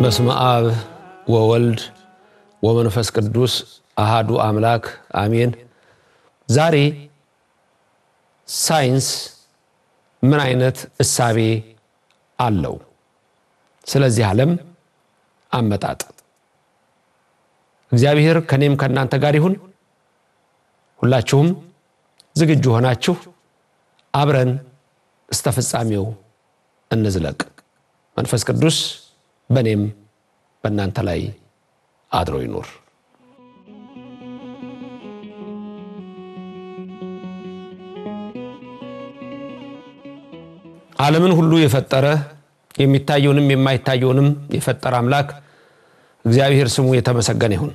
በስመ አብ ወወልድ ወመንፈስ ቅዱስ አሃዱ አምላክ አሜን። ዛሬ ሳይንስ ምን አይነት እሳቤ አለው? ስለዚህ ዓለም አመጣጥ እግዚአብሔር ከኔም ከናንተ ጋር ይሁን። ሁላችሁም ዝግጁ ሆናችሁ አብረን እስከ ፍጻሜው እንዝለቅ። መንፈስ ቅዱስ በኔም በእናንተ ላይ አድሮ ይኑር። ዓለምን ሁሉ የፈጠረ የሚታየውንም የማይታየውንም የፈጠረ አምላክ እግዚአብሔር ስሙ የተመሰገነ ይሁን።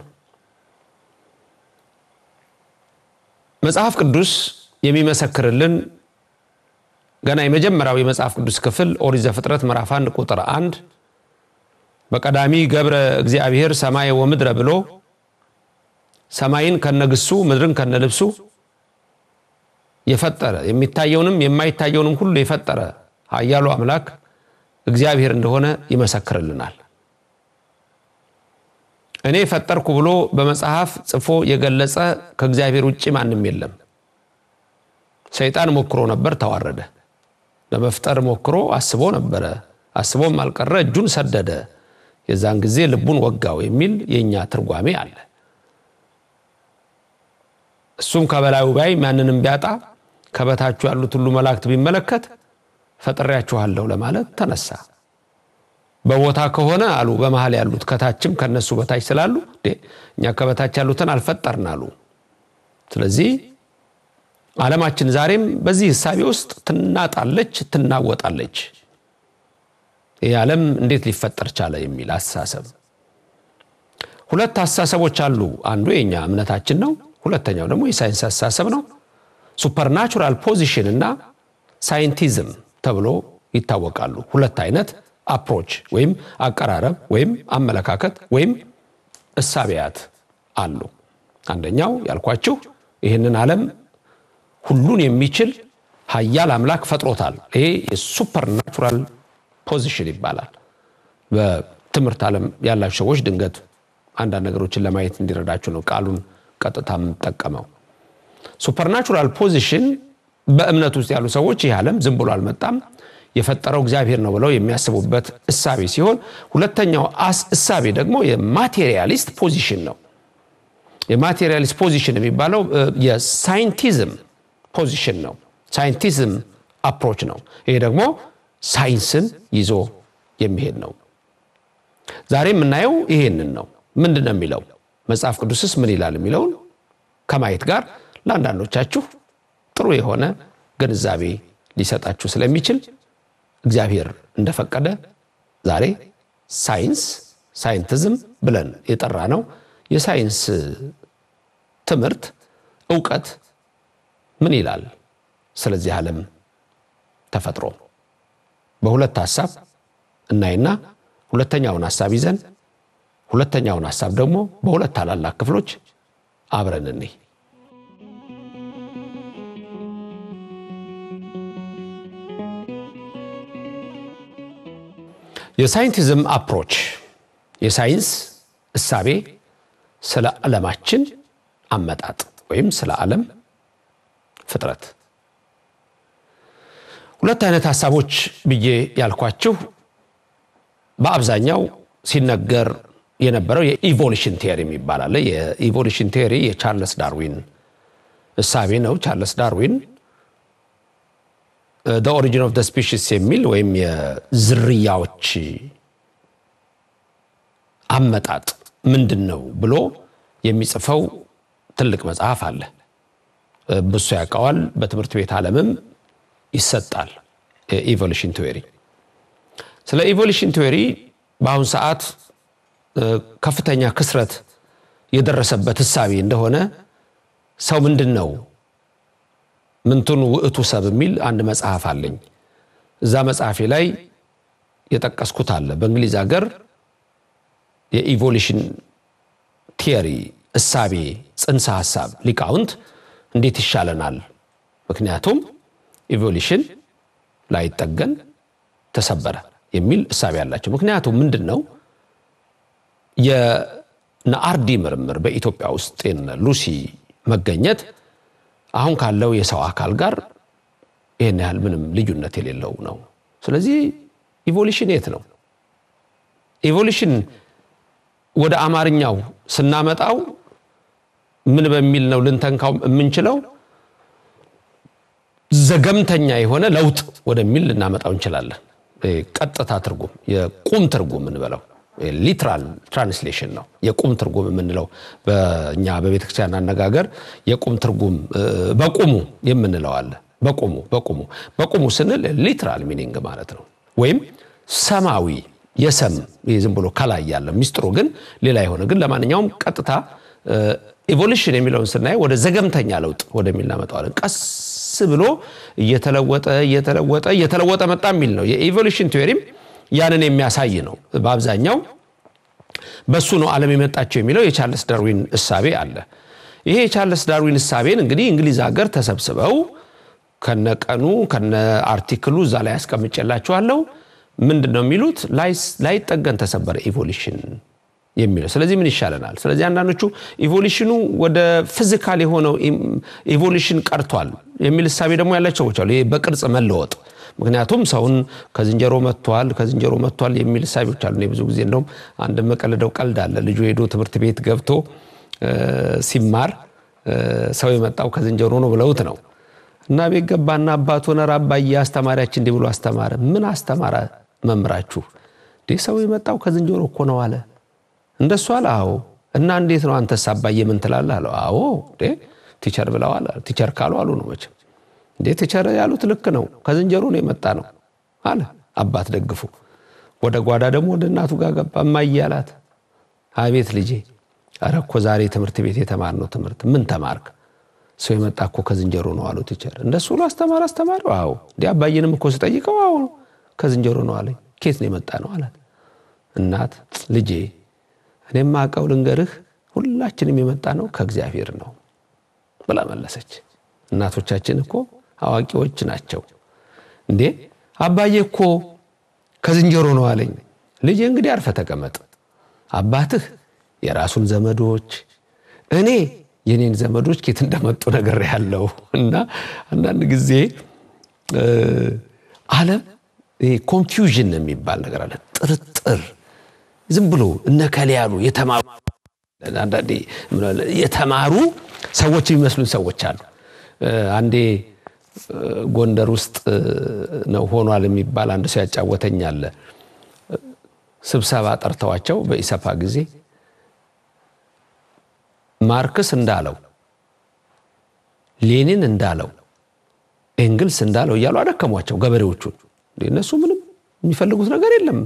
መጽሐፍ ቅዱስ የሚመሰክርልን ገና የመጀመሪያው የመጽሐፍ ቅዱስ ክፍል ኦሪት ዘፍጥረት ምዕራፍ 1 ቁጥር 1 በቀዳሚ ገብረ እግዚአብሔር ሰማይ ወምድረ ብሎ ሰማይን ከነግሱ ምድርን ከነልብሱ የፈጠረ የሚታየውንም የማይታየውንም ሁሉ የፈጠረ ኃያሉ አምላክ እግዚአብሔር እንደሆነ ይመሰክርልናል። እኔ ፈጠርኩ ብሎ በመጽሐፍ ጽፎ የገለጸ ከእግዚአብሔር ውጪ ማንም የለም። ሰይጣን ሞክሮ ነበር፣ ተዋረደ። ለመፍጠር ሞክሮ አስቦ ነበር፣ አስቦም አልቀረ፣ እጁን ሰደደ፣ የዛን ጊዜ ልቡን ወጋው የሚል የኛ ትርጓሜ አለ። እሱም ከበላዩ ባይ ማንንም ቢያጣ ከበታቹ ያሉት ሁሉ መላእክት ቢመለከት ፈጥሬያችኋለሁ ለማለት ተነሳ። በቦታ ከሆነ አሉ በመሃል ያሉት ከታችም ከነሱ በታች ስላሉ እኛ ከበታች ያሉትን አልፈጠርናሉ። ስለዚህ ዓለማችን ዛሬም በዚህ ሐሳብ ውስጥ ትናጣለች፣ ትናወጣለች። ይህ ዓለም እንዴት ሊፈጠር ቻለ የሚል አስተሳሰብ። ሁለት አስተሳሰቦች አሉ። አንዱ የኛ እምነታችን ነው፣ ሁለተኛው ደግሞ የሳይንስ አስተሳሰብ ነው። ሱፐርናቹራል ፖዚሽን እና ሳይንቲዝም ተብሎ ይታወቃሉ። ሁለት አይነት አፕሮች ወይም አቀራረብ ወይም አመለካከት ወይም እሳቤያት አሉ። አንደኛው ያልኳችሁ ይሄንን ዓለም ሁሉን የሚችል ኃያል አምላክ ፈጥሮታል። ይሄ የሱፐርናቹራል ፖዚሽን ይባላል። በትምህርት ዓለም ያላችሁ ሰዎች ድንገት አንዳንድ ነገሮችን ለማየት እንዲረዳችሁ ነው ቃሉን ቀጥታም ተጠቀመው። ሱፐርናቹራል ፖዚሽን በእምነት ውስጥ ያሉ ሰዎች ይህ ዓለም ዝም ብሎ አልመጣም የፈጠረው እግዚአብሔር ነው ብለው የሚያስቡበት እሳቤ ሲሆን፣ ሁለተኛው እሳቤ ደግሞ የማቴሪያሊስት ፖዚሽን ነው። የማቴሪያሊስት ፖዚሽን የሚባለው የሳይንቲዝም ፖዚሽን ነው። ሳይንቲዝም አፕሮች ነው። ይሄ ደግሞ ሳይንስን ይዞ የሚሄድ ነው። ዛሬ የምናየው ይሄንን ነው። ምንድነው የሚለው መጽሐፍ ቅዱስስ ምን ይላል የሚለውን ከማየት ጋር ለአንዳንዶቻችሁ ጥሩ የሆነ ግንዛቤ ሊሰጣችሁ ስለሚችል እግዚአብሔር እንደፈቀደ ዛሬ ሳይንቲዝም ብለን የጠራነው የሳይንስ ትምህርት ዕውቀት ምን ይላል ስለዚህ ዓለም ተፈጥሮ በሁለት ሐሳብ እናይና ሁለተኛውን ሐሳብ ይዘን ሁለተኛውን ሐሳብ ደግሞ በሁለት ታላላቅ ክፍሎች አብረን እንይ። የሳይንቲዝም አፕሮች የሳይንስ እሳቤ ስለ ዓለማችን አመጣጥ ወይም ስለ ዓለም ፍጥረት ሁለት አይነት ሐሳቦች ብዬ ያልኳችሁ በአብዛኛው ሲነገር የነበረው የኢቮሉሽን ቲዮሪ የሚባል የኢቮሉሽን ቲዮሪ የቻርልስ ዳርዊን እሳቤ ነው። ቻርልስ ዳርዊን the origin of the species የሚል ወይም የዝርያዎች አመጣጥ ምንድነው ብሎ የሚጽፈው ትልቅ መጽሐፍ አለ። ብዙ ያውቀዋል። በትምህርት ቤት ዓለምም ይሰጣል ኢቮሉሽን ቲዮሪ። ስለ ኢቮሉሽን ቲዮሪ በአሁን ሰዓት ከፍተኛ ክስረት የደረሰበት ሐሳብ እንደሆነ ሰው ምንድነው ምንቱን ውእቱ ሰብ የሚል አንድ መጽሐፍ አለኝ። እዛ መጽሐፌ ላይ የጠቀስኩት አለ። በእንግሊዝ ሀገር የኢቮሉሽን ቲዮሪ እሳቤ ጽንሰ ሐሳብ ሊቃውንት እንዴት ይሻለናል? ምክንያቱም ኢቮሉሽን ላይ ተሰበረ የሚል እሳቤ ያላቸው። ምክንያቱም ምንድነው የናርዲ ምርምር በኢትዮጵያ ውስጥ ሉሲ መገኘት አሁን ካለው የሰው አካል ጋር ይሄን ያህል ምንም ልዩነት የሌለው ነው። ስለዚህ ኢቮሉሽን የት ነው? ኢቮሉሽን ወደ አማርኛው ስናመጣው ምን በሚል ነው ልንተንካው የምንችለው? ዘገምተኛ የሆነ ለውጥ ወደሚል ልናመጣው እንችላለን። ቀጥታ ትርጉም የቁም ትርጉም እንበለው ሊትራል ትራንስሌሽን ነው። የቁም ትርጉም የምንለው በእኛ በቤተክርስቲያን አነጋገር የቁም ትርጉም በቁሙ የምንለው አለ። በቁሙ ስንል ሊትራል ሚኒንግ ማለት ነው። ወይም ሰማዊ የሰም ዝም ብሎ ከላይ ያለ ሚስጥሩ ግን ሌላ የሆነ ግን ለማንኛውም ቀጥታ ኢቮሉሽን የሚለውን ስናይ ወደ ዘገምተኛ ለውጥ ወደሚል እናመጣዋለን። ቀስ ብሎ እየተለወጠ መጣ የሚል ነው። የኢቮሉሽን ቲዮሪም ያንን የሚያሳይ ነው። በአብዛኛው በሱ ነው ዓለም የመጣቸው የሚለው የቻርልስ ዳርዊን እሳቤ አለ። ይሄ የቻርልስ ዳርዊን እሳቤን እንግዲህ እንግሊዝ ሀገር ተሰብስበው ከነቀኑ ከነ አርቲክሉ እዛ ላይ አስቀምጬላችኋለሁ። ምንድነው የሚሉት? ላይጠገን ተሰበረ ኢቮሉሽን የሚለው። ስለዚህ ምን ይሻለናል? ስለዚህ አንዳንዶቹ ኢቮሉሽኑ ወደ ፊዚካል የሆነው ኢቮሉሽን ቀርቷል የሚል እሳቤ ደግሞ ያላቸው ሰዎች አሉ። ይሄ በቅርጽ መለወጥ ምክንያቱም ሰውን ከዝንጀሮ መጥቷል የሚል እሳቤዎች አሉ። ብዙ ጊዜ እንደውም አንድ መቀለደው ቀልድ አለ። ልጁ ሄዶ ትምህርት ቤት ገብቶ ሲማር ሰው የመጣው ከዝንጀሮ ነው ብለውት ነው እና ቤት ገባና አባቱን አባዬ አስተማሪያችን እንዲህ ብሎ አስተማረ። ምን አስተማረ መምራችሁ? ሰው የመጣው ከዝንጀሮ እኮ ነው አለ። እንደሱ አለ። አዎ። እና እንዴት ነው አንተስ አባዬ ምን ትላለህ አለው። አዎ ቲቸር ብለዋል። ቲቸር ካሉ አሉ ነው መቼም ቲቸር ያሉት ልክ ነው፣ ከዝንጀሮ ነው የመጣ ነው አለ። አባት ደግፉ። ወደ ጓዳ ደግሞ ወደ እናቱ ጋር ገባ። እማዬ አላት። አቤት ልጄ፣ ኧረ እኮ ዛሬ ትምህርት ቤት የተማርነው ትምህርት ምን ተማርክ? ሰው የመጣ እኮ ከዝንጀሮ ነው አሉ ቲቸር። እንደሱ ነው አስተማሪው? አዎ። አባዬንም እኮ ስጠይቀው አዎ ከዝንጀሮ ነው አለኝ። ኬት ነው የመጣ ነው አላት። እናት ልጄ እኔም አውቀው ልንገርህ ሁላችንም የመጣ ነው ከእግዚአብሔር ነው ብላ መለሰች። እናቶቻችን እኮ አዋቂዎች ናቸው። አባዬ እኮ ከዝንጀሮ ነው አለኝ። ልጄ እንግዲህ አርፈህ ተቀመጥ። አባትህ የራሱን ዘመዶች እኔ የኔን ዘመዶች ኬት እንደመጡ ነገር ያለው እና አንዳንድ ጊዜ ዓለም ኮንፊውዥን የሚባል ነገር አለ። ጥርጥር ዝም ብሎ እነከለ ያሉ የተማሩ ሰዎች የሚመስሉን ሰዎች አሉ። አንዴ ጎንደር ውስጥ ነው ሆኗል የሚባል አንድ ሰው ያጫወተኛል። ስብሰባ ጠርተዋቸው በኢሰፓ ጊዜ ማርክስ እንዳለው ሌኒን እንዳለው ኤንግልስ እንዳለው እያሉ አደከሟቸው ገበሬዎቹን። እነሱ ምንም የሚፈልጉት ነገር የለም።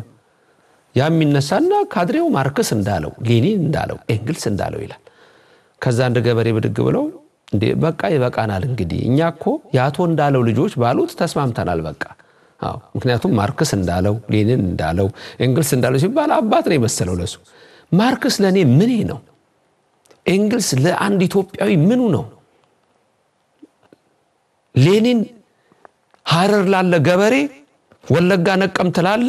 የሚነሳና ካድሬው ማርክስ እንዳለው ሌኒን እንዳለው ኤንግልስ እንዳለው ይላል። ከዛ አንድ ገበሬ ብድግ ብለው በቃ ይበቃናል እንግዲህ እኛ እኮ ያቶ እንዳለው ልጆች ባሉት ተስማምተናል በቃ። አዎ ምክንያቱም ማርክስ እንዳለው ሌኒን እንዳለው ኤንግልስ እንዳለው ሲባል አባት ነው የመሰለው ለሱ። ማርክስ ለኔ ምኔ ነው? ኤንግልስ ለአንድ ኢትዮጵያዊ ምኑ ነው? ሌኒን ሐረር ላለ ገበሬ፣ ወለጋ ነቀምት ላለ፣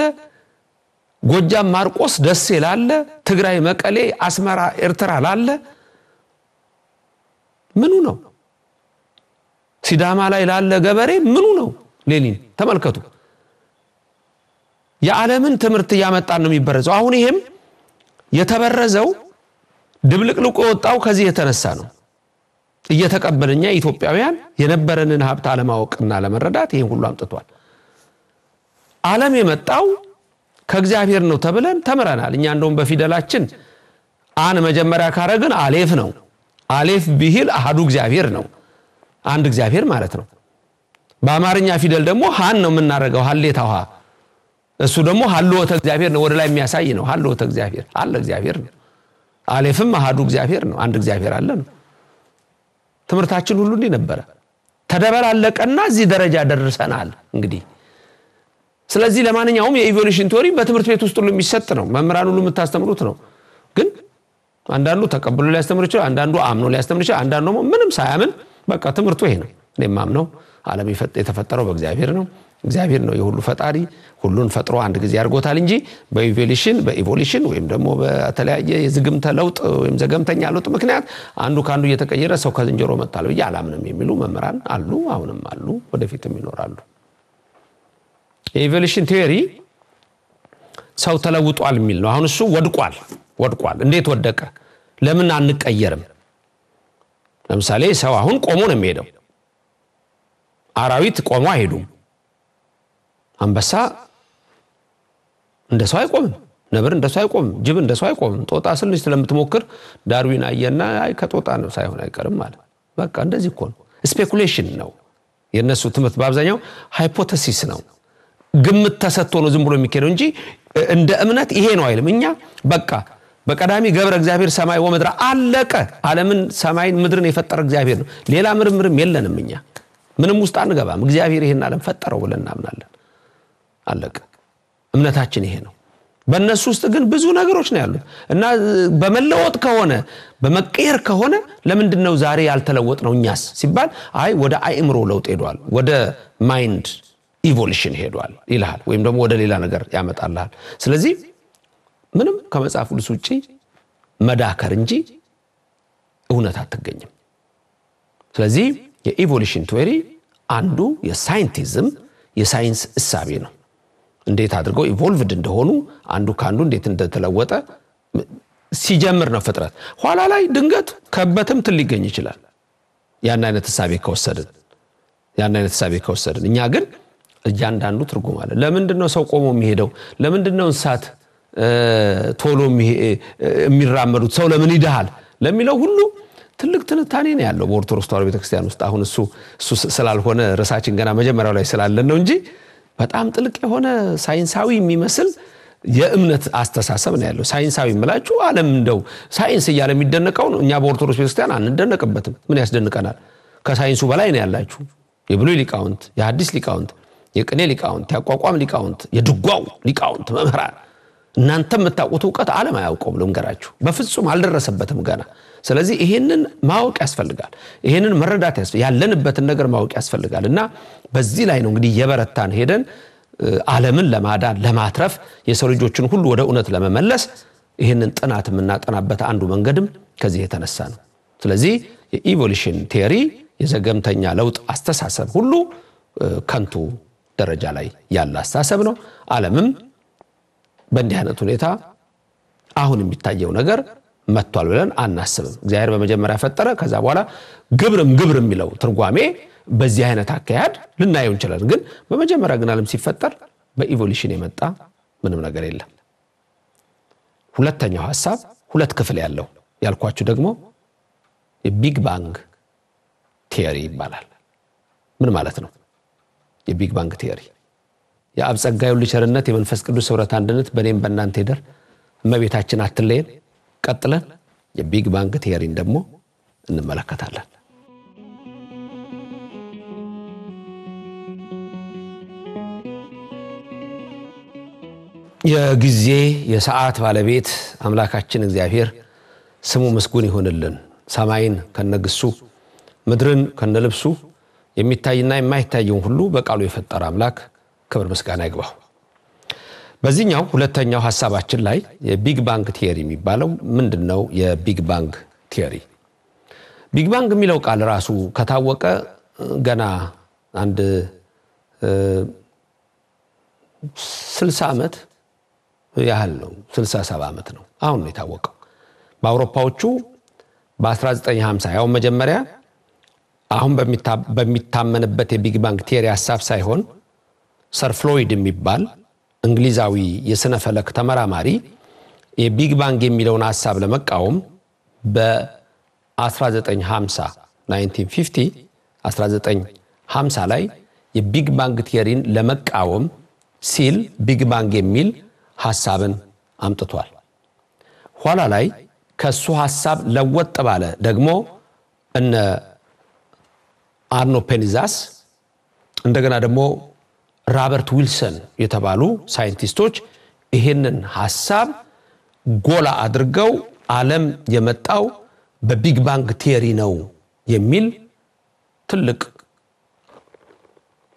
ጎጃም ማርቆስ ደሴ ላለ፣ ትግራይ መቀሌ አስመራ ኤርትራ ላለ ምኑ ነው? ሲዳማ ላይ ላለ ገበሬ ምኑ ነው ሌኒን? ተመልከቱ። የዓለምን ትምህርት ያመጣን ነው የሚበረዘው። አሁን ይሄም የተበረዘው ድብልቅልቁ ወጣው ከዚህ የተነሳ ነው። እየተቀበለኛ ኢትዮጵያውያን የነበረንን ሀብት አለማወቅና ለመረዳት ይሄን ሁሉ አምጥቷል። ዓለም የመጣው ከእግዚአብሔር ነው ተብለን ተምረናል። እኛ እንደውም በፊደላችን አን መጀመሪያ ካረግን አሌፍ ነው። አሌፍ ቢሂል አሐዱ እግዚአብሔር ነው፣ አንድ እግዚአብሔር ማለት ነው። በአማርኛ ፊደል ደግሞ ሃን ነው የምናረጋው፣ ሐሌታው ሃ። እሱ ደግሞ ሐልወተ እግዚአብሔር ነው፣ ወደ ላይ የሚያሳይ ነው። ሐልወተ እግዚአብሔር አለ እግዚአብሔር ነው። አሌፍም አሐዱ እግዚአብሔር ነው፣ አንድ እግዚአብሔር አለ ነው። ትምህርታችን ሁሉ እንዲህ ነበረ። ተደበላለቀና እዚህ ደረጃ ደርሰናል እንግዲህ። ስለዚህ ለማንኛውም የኢቮሉሽን ቲዮሪ በትምህርት ቤት ውስጥ ሁሉ የሚሰጥ ነው፣ መምህራን ሁሉ የምታስተምሩት ነው። ግን አንዳንዱ ተቀብሎ ሊያስተምር ይችላል፣ አንዳንዱ አምኖ ሊያስተምር ይችላል፣ አንዳንዱ ደግሞ ምንም ሳያምን በቃ ትምህርቱ ይሄ ነው። እኔ ማምነው ዓለም የተፈጠረው በእግዚአብሔር ነው፣ እግዚአብሔር ነው የሁሉ ፈጣሪ ሁሉን ፈጥሮ አንድ ጊዜ ያርጎታል እንጂ በኢቮሉሽን ወይም ደግሞ በተለያየ የዝግምተ ለውጥ ወይም ዘገምተኛ ለውጥ ምክንያት አንዱ ካንዱ እየተቀየረ ሰው ከዝንጀሮ መጣል ያላምንም የሚሉ መምህራን አሉ አሁንም አሉ ወደፊትም ይኖራሉ የኢቮሉሽን ቲዮሪ ሰው ተለውጧል የሚል ነው አሁን እሱ ወድቋል እንዴት ወደቀ ለምን አንቀየርም ለምሳሌ ሰው አሁን ቆሞ ነው የሚሄደው አራዊት ቆሞ አይሄዱም አንበሳ እንደሰው አይቆምም ነብር እንደሰው አይቆምም ጅብ እንደሰው አይቆምም ጦጣ ስልሽ ስለምትሞክር ዳርዊን አየና አይ ከጦጣ ነው ሳይሆን አይቀርም ማለት በቃ እንደዚህ እኮ ነው ስፔኩሌሽን ነው የነሱ ትምህርት በአብዛኛው ሃይፖቴሲስ ነው ግምት ተሰጥቶ ነው ዝም ብሎ የሚከረው እንጂ እንደ እምነት ይሄ ነው አይልም እኛ በቃ በቀዳሚ ገብረ እግዚአብሔር ሰማይ ወምድር አለቀ ዓለምን ሰማይን ምድርን የፈጠረ እግዚአብሔር ነው ሌላ ምርምርም የለንም እኛ ምንም ውስጥ አንገባም እግዚአብሔር ይሄን ዓለም ፈጠረው ብለን እናምናለን አለቀ እምነታችን ይሄ ነው በእነሱ ውስጥ ግን ብዙ ነገሮች ነው ያሉት እና በመለወጥ ከሆነ በመቀየር ከሆነ ለምንድነው ዛሬ ያልተለወጥ ነው እኛስ ሲባል አይ ወደ አእምሮ ለውጥ ሄዷል ወደ ማይንድ ኢቮሉሽን ሄዷል ይላል ወይም ደግሞ ወደ ሌላ ነገር ያመጣልሃል ስለዚህ ምንም ከመጽሐፍ ቅዱስ ውጪ መዳከር እንጂ እውነት አትገኝም ስለዚህ የኢቮሉሽን ቲዮሪ አንዱ የሳይንቲዝም የሳይንስ እሳቤ ነው እንዴት አድርገው ኢቮልቭድ እንደሆኑ አንዱ ካንዱ እንዴት እንደተለወጠ ሲጀምር ነው ፍጥረት ኋላ ላይ ድንገት ከበትም ሊገኝ ይችላል ያን አይነት እሳቤ ከወሰድን እኛ ግን እያንዳንዱ ትርጉም አለ ለምንድነው ሰው ቆሞ የሚሄደው ለምንድነው እንስሳት ቶሎ የሚራመዱት ሰው ለምን ይደሃል ለሚለው ሁሉ ትልቅ ትንታኔ ነው ያለው በኦርቶዶክስ ተዋሕዶ ቤተክርስቲያን ውስጥ አሁን እሱ ስላልሆነ ራሳችን ገና መጀመሪያው ላይ ስላለን ነው እንጂ በጣም ጥልቅ የሆነ ሳይንሳዊ የሚመስል የእምነት አስተሳሰብ ነው ያለው ሳይንሳዊ ማለት ዓለም እንደው ሳይንስ እያለ የሚደነቀው እኛ በኦርቶዶክስ ቤተክርስቲያን አንደነቅበትም ምን ያስደንቀናል ከሳይንሱ በላይ ነው ያላችሁ የብሉይ ሊቃውንት የሐዲስ ሊቃውንት የቅኔ ሊቃውንት ያቋቋም ሊቃውንት የድጓው ሊቃውንት መምህራን እናንተም የምታውቁት ዕውቀት ዓለም አያውቀውም ለምንገራችሁ በፍጹም አልደረሰበትም ገና ስለዚህ ይሄንን ማወቅ ያስፈልጋል ይሄንን መረዳት ያለንበትን ነገር ማወቅ ያስፈልጋልና በዚህ ላይ ነው እንግዲህ የበረታን ሄደን ዓለምን ለማዳን ለማትረፍ የሰው ልጆችን ሁሉ ወደ እውነት ለመመለስ ይሄንን ጥናት የምናጠናበት አንዱ መንገድም ከዚህ የተነሳ ነው ስለዚህ የኢቮሉሽን ቲዮሪ የዘገምተኛ ለውጥ አስተሳሰብ ሁሉ ከንቱ ደረጃ ላይ ያለ አስተሳሰብ ነው ዓለምም በእንዲህ አይነት ሁኔታ አሁን የሚታየው ነገር መጥቷል ብለን አናስብም እግዚአብሔር በመጀመሪያ ፈጠረ ከዛ በኋላ ግብርም የሚለው ትርጓሜ በዚህ አይነት አካያድ ልናየው እንችላለን ግን በመጀመሪያ ግን ዓለም ሲፈጠር በኢቮሉሽን የመጣ ምንም ነገር የለም ሁለተኛው ሐሳብ ሁለት ክፍል ያለው ያልኳችሁ ደግሞ የቢግ ባንግ ቲዮሪ ይባላል ምን ማለት ነው የቢግ ባንግ ቲዮሪ የአብ ጸጋ የወልድ ቸርነት የመንፈስ ቅዱስ ኅብረት አንድነት በእኔም በእናንተ ይደር እመቤታችን አትለየን ቀጥለን የቢግ ባንግ ቲዮሪን ደግሞ እንመለከታለን የጊዜ የሰዓት ባለቤት አምላካችን እግዚአብሔር ስሙ ምስጉን ይሁንልን ሰማይን ከነግሱ ምድርን ከነልብሱ የሚታይና የማይታየውን ሁሉ በቃሉ የፈጠረ አምላክ ክብር ምስጋና ይግባው በዚህኛው ሁለተኛው ሐሳባችን ላይ የቢግ ባንግ ቲዮሪ የሚባለው ምንድነው የቢግ ባንግ ቲዮሪ ቢግ ባንግ የሚለው ቃል ራሱ ከታወቀ ገና አንድ 60 ዓመት ያህል ነው 67 ዓመት ነው አሁን ነው የታወቀው በአውሮፓዎቹ በ1950 ያው መጀመሪያ አሁን በሚታመንበት የቢግ ባንግ ቲዮሪ ሐሳብ ሳይሆን ሰር ፍሎይድ የሚባል እንግሊዛዊ የስነ ፈለክ ተመራማሪ የቢግ ባንግ የሚለውን ሐሳብ ለመቃወም በ1950 1950 ላይ የቢግ ባንግ ቲዮሪን ለመቃወም ሲል ቢግ ባንግ የሚል ሐሳብን አምጥቷል ኋላ ላይ ከሱ ሐሳብ ለወጥ ባለ ደግሞ እነ አርኖ ፔኒዛስ እንደገና ደግሞ ሮበርት ዊልሰን የተባሉ ሳይንቲስቶች ይሄንን ሐሳብ ጎላ አድርገው ዓለም የመጣው በቢግ ባንግ ቲዮሪ ነው የሚል ትልቅ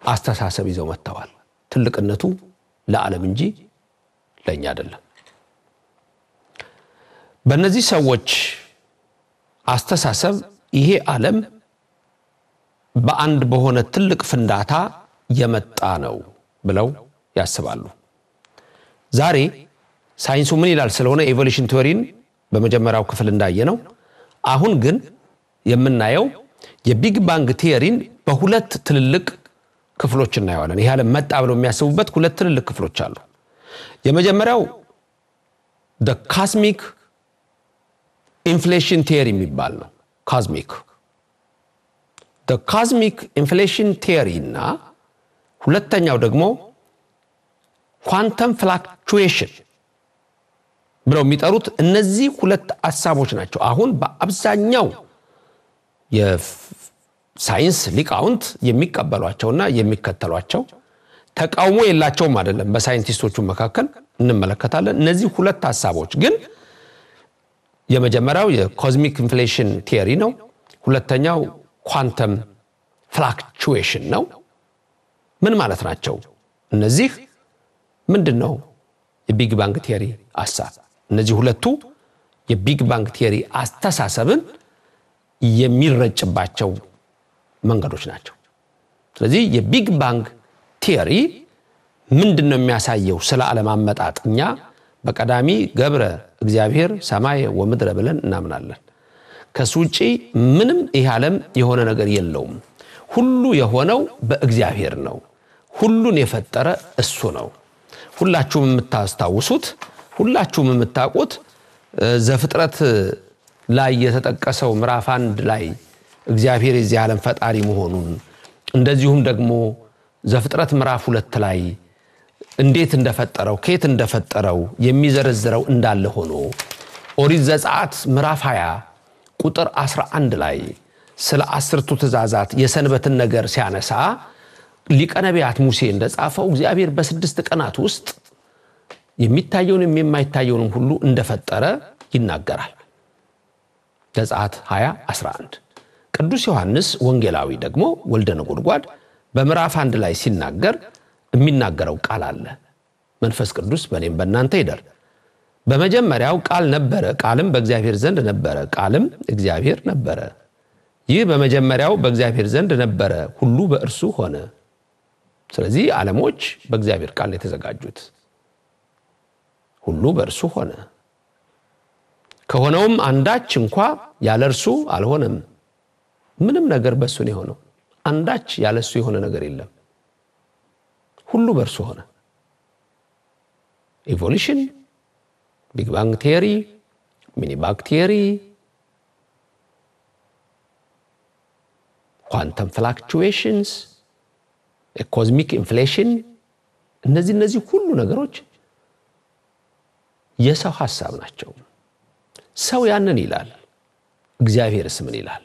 አስተሳሰብ ይዘው መጥተዋል ትልቅነቱ ለዓለም እንጂ ለኛ አይደለም። በእነዚህ ሰዎች አስተሳሰብ ይሄ ዓለም በአንድ በሆነ ትልቅ ፍንዳታ የመጣ ነው ብለው ያስባሉ። ዛሬ ሳይንሱ ምን ይላል ስለሆነ ኢቮሉሽን ቲዮሪን በመጀመሪያው ክፍል እንዳየነው አሁን ግን የምናየው የቢግ ባንግ ቲዮሪን በሁለት ትልልቅ ክፍሎች እናየዋለን። ይሄ ዓለም መጣ ብለው የሚያስቡበት ሁለት ትልልቅ ክፍሎች አሉ። የመጀመሪያው the cosmic inflation theory የሚባል ነው። the cosmic inflation theory እና ሁለተኛው ደግሞ quantum fluctuation ብለው የሚጠሩት እነዚህ ሁለት ሐሳቦች ናቸው። አሁን በአብዛኛው የሳይንስ ሊቃውንት የሚቀበሏቸውና የሚከተሏቸው ተቃውሞ የላቸውም አይደለም። በሳይንቲስቶቹ መካከል እንመለከታለን። እነዚህ ሁለት ሐሳቦች ግን የመጀመሪያው የኮዝሚክ ኢንፍሌሽን ቲዮሪ ነው። ሁለተኛው ኳንተም ፍላክቹዌሽን ነው። ምን ማለት ናቸው እነዚህ? ምንድነው የቢግ ባንግ ቲዮሪ ሐሳብ? እነዚህ ሁለቱ የቢግ ባንግ ቲዮሪ አስተሳሰብን የሚረጭባቸው መንገዶች ናቸው። ስለዚህ የቢግ ባንግ ቲዮሪ ምንድነው የሚያሳየው ስለ ዓለም አመጣጥኛ? በቀዳሚ ገብረ እግዚአብሔር ሰማይ ወምድረ ብለን እናምናለን። ከሱጪ ምንም ይህ ዓለም የሆነ ነገር የለውም። ሁሉ የሆነው በእግዚአብሔር ነው። ሁሉን የፈጠረ እሱ ነው። ሁላችሁም የምታስታውሱት ሁላችሁም የምታውቁት ዘፍጥረት ላይ የተጠቀሰው ምዕራፍ 1 ላይ እግዚአብሔር የዚህ ዓለም ፈጣሪ መሆኑን እንደዚሁም ደግሞ ዘፍጥረት ምዕራፍ 2 ላይ እንዴት እንደፈጠረው ከየት እንደፈጠረው የሚዘረዝረው እንዳለ ሆኖ ኦሪት ዘጸአት ምዕራፍ 20 ቁጥር 11 ላይ ስለ 10ቱ ትእዛዛት የሰንበትን ነገር ሲያነሳ ሊቀ ነቢያት ሙሴ እንደጻፈው እግዚአብሔር በ6 ቀናት ውስጥ የሚታየውንም የማይታየውንም ሁሉ እንደፈጠረ ይናገራል። ዘጸአት 20:11 ቅዱስ ዮሐንስ ወንጌላዊ ደግሞ ወልደ ነጎድጓድ በምዕራፍ 1 ላይ ሲናገር የሚናገረው ቃል አለ። መንፈስ ቅዱስ በእኔም በእናንተ ይደር። በመጀመሪያው ቃል ነበረ፣ ቃልም በእግዚአብሔር ዘንድ ነበረ፣ ቃልም እግዚአብሔር ነበረ። ይህ በመጀመሪያው በእግዚአብሔር ዘንድ ነበረ፣ ሁሉ በእርሱ ሆነ። ስለዚህ ዓለሞች በእግዚአብሔር ቃል የተዘጋጁት ሁሉ በእርሱ ሆነ። ከሆነውም አንዳች እንኳን ያለ እርሱ አልሆነም። ምንም ነገር በእሱ ነው የሆነው። አንዳች ያለ እሱ የሆነ ነገር የለም። ሁሉ በእርሱ ሆነ። ኢቮሉሽን፣ ቢግ ባንግ ቲዮሪ፣ ሚኒ ባንግ ቲዮሪ፣ ኳንተም ፍላክቹዌሽንስ፣ ኮዝሚክ ኢንፍሌሽን እነዚህ ሁሉ ነገሮች የሰው ሐሳብ ናቸው። ሰው ያንን ይላል። እግዚአብሔርስ ምን ይላል?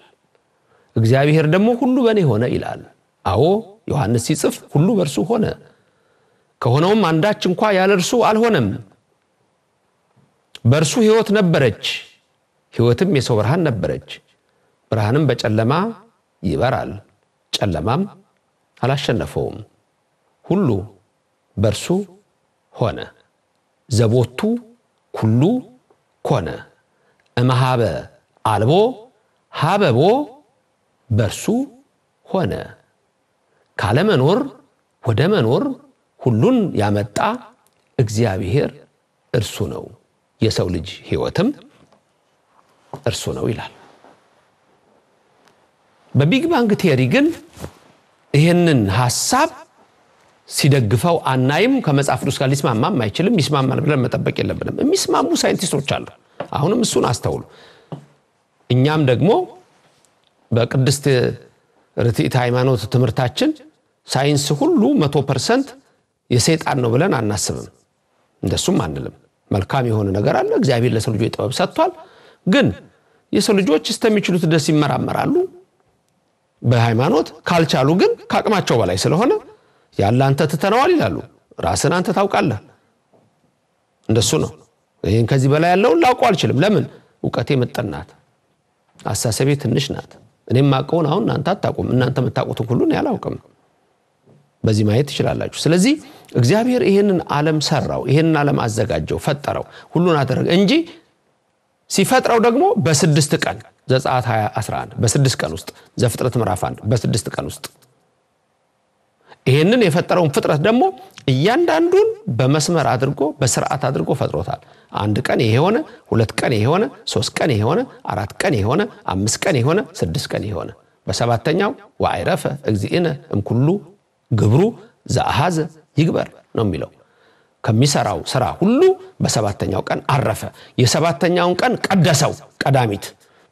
እግዚአብሔር ደግሞ ሁሉ በእኔ ሆነ ይላል። አዎ ዮሐንስ ሲጽፍ ሁሉ በእርሱ ሆነ፣ ከሆነውም አንዳች እንኳን ያለ እርሱ አልሆነም። በእርሱ ሕይወት ነበረች፣ ሕይወትም የሰው ብርሃን ነበረች። ብርሃንም በጨለማ ይበራል፣ ጨለማም አላሸነፈውም። ሁሉ በእርሱ ሆነ፣ ዘቦቱ ኩሉ ኮነ፣ እምኀበ አልቦ ሀበቦ በእርሱ ሆነ። ካለመኖር ወደ መኖር ሁሉን ያመጣ እግዚአብሔር እርሱ ነው። የሰው ልጅ ሕይወትም እርሱ ነው ይላል። በቢግ ባንግ ቲዮሪ ግን ይሄንን ሐሳብ ሲደግፈው አናይም። ከመጽሐፍ ቅዱስ ጋር ሊስማማም አይችልም። ይስማማል ብለን መጠበቅ የለብንም። የሚስማሙ ሳይንቲስቶች አሉ። አሁንም እሱን አስተውሉ። እኛም ደግሞ በቅድስት ርትዕት ሃይማኖት ትምህርታችን ሳይንስ ሁሉ 100% የሰይጣን ነው ብለን አናስብም። እንደሱም አንልም። መልካም የሆነ ነገር አለ። እግዚአብሔር ለሰው ልጆች ጥበብ ሰጥቷል። ግን የሰው ልጆች እስከሚችሉት ድረስ ይመራመራሉ በሃይማኖት። ካልቻሉ ግን ከአቅማቸው በላይ ስለሆነ ያለ አንተ ትተነዋል ይላሉ። ራስን አንተ ታውቃለህ። እንደሱ ነው። ይሄን ከዚህ በላይ ያለውን ላውቀው አልችልም። ለምን? ዕውቀቴ መጠናት፣ አሳሰቤ ትንሽ ናት። እኔም ማቀውን አሁን እናንተ አታውቁም። እናንተ የምታውቁትን ሁሉ ነው ያላውቅም። በዚህ ማየት ይችላልላችሁ ስለዚህ እግዚአብሔር ይሄንን ዓለም ሰራው ይሄንን ዓለም አዘጋጀው ፈጠረው ሁሉን አደረገ እንጂ ሲፈጥረው ደግሞ በ6 ቀን ዘጸአት 20:11 በ6 ቀን ውስጥ ዘፍጥረት ምዕራፍ 1 በ6 ቀን ውስጥ ይሄንን የፈጠረውን ፍጥረት ደግሞ እያንዳንዱን በመስመር አድርጎ በስርዓት አድርጎ ፈጥሮታል አንድ ቀን ይሄ ሆነ ሁለት ቀን ይሄ ሆነ ሶስት ቀን ይሄ ሆነ አራት ቀን ይሄ ሆነ አምስት ቀን ይሄ ሆነ ስድስት ቀን ይሄ ሆነ በሰባተኛው ወአይረፈ እግዚእነ እምኩሉ ግብሩ ዘአሃዘ ይግበር ነው የሚለው ከሚሰራው ስራ ሁሉ በሰባተኛው ቀን አረፈ የሰባተኛውን ቀን ቀደሰው ቀዳሚት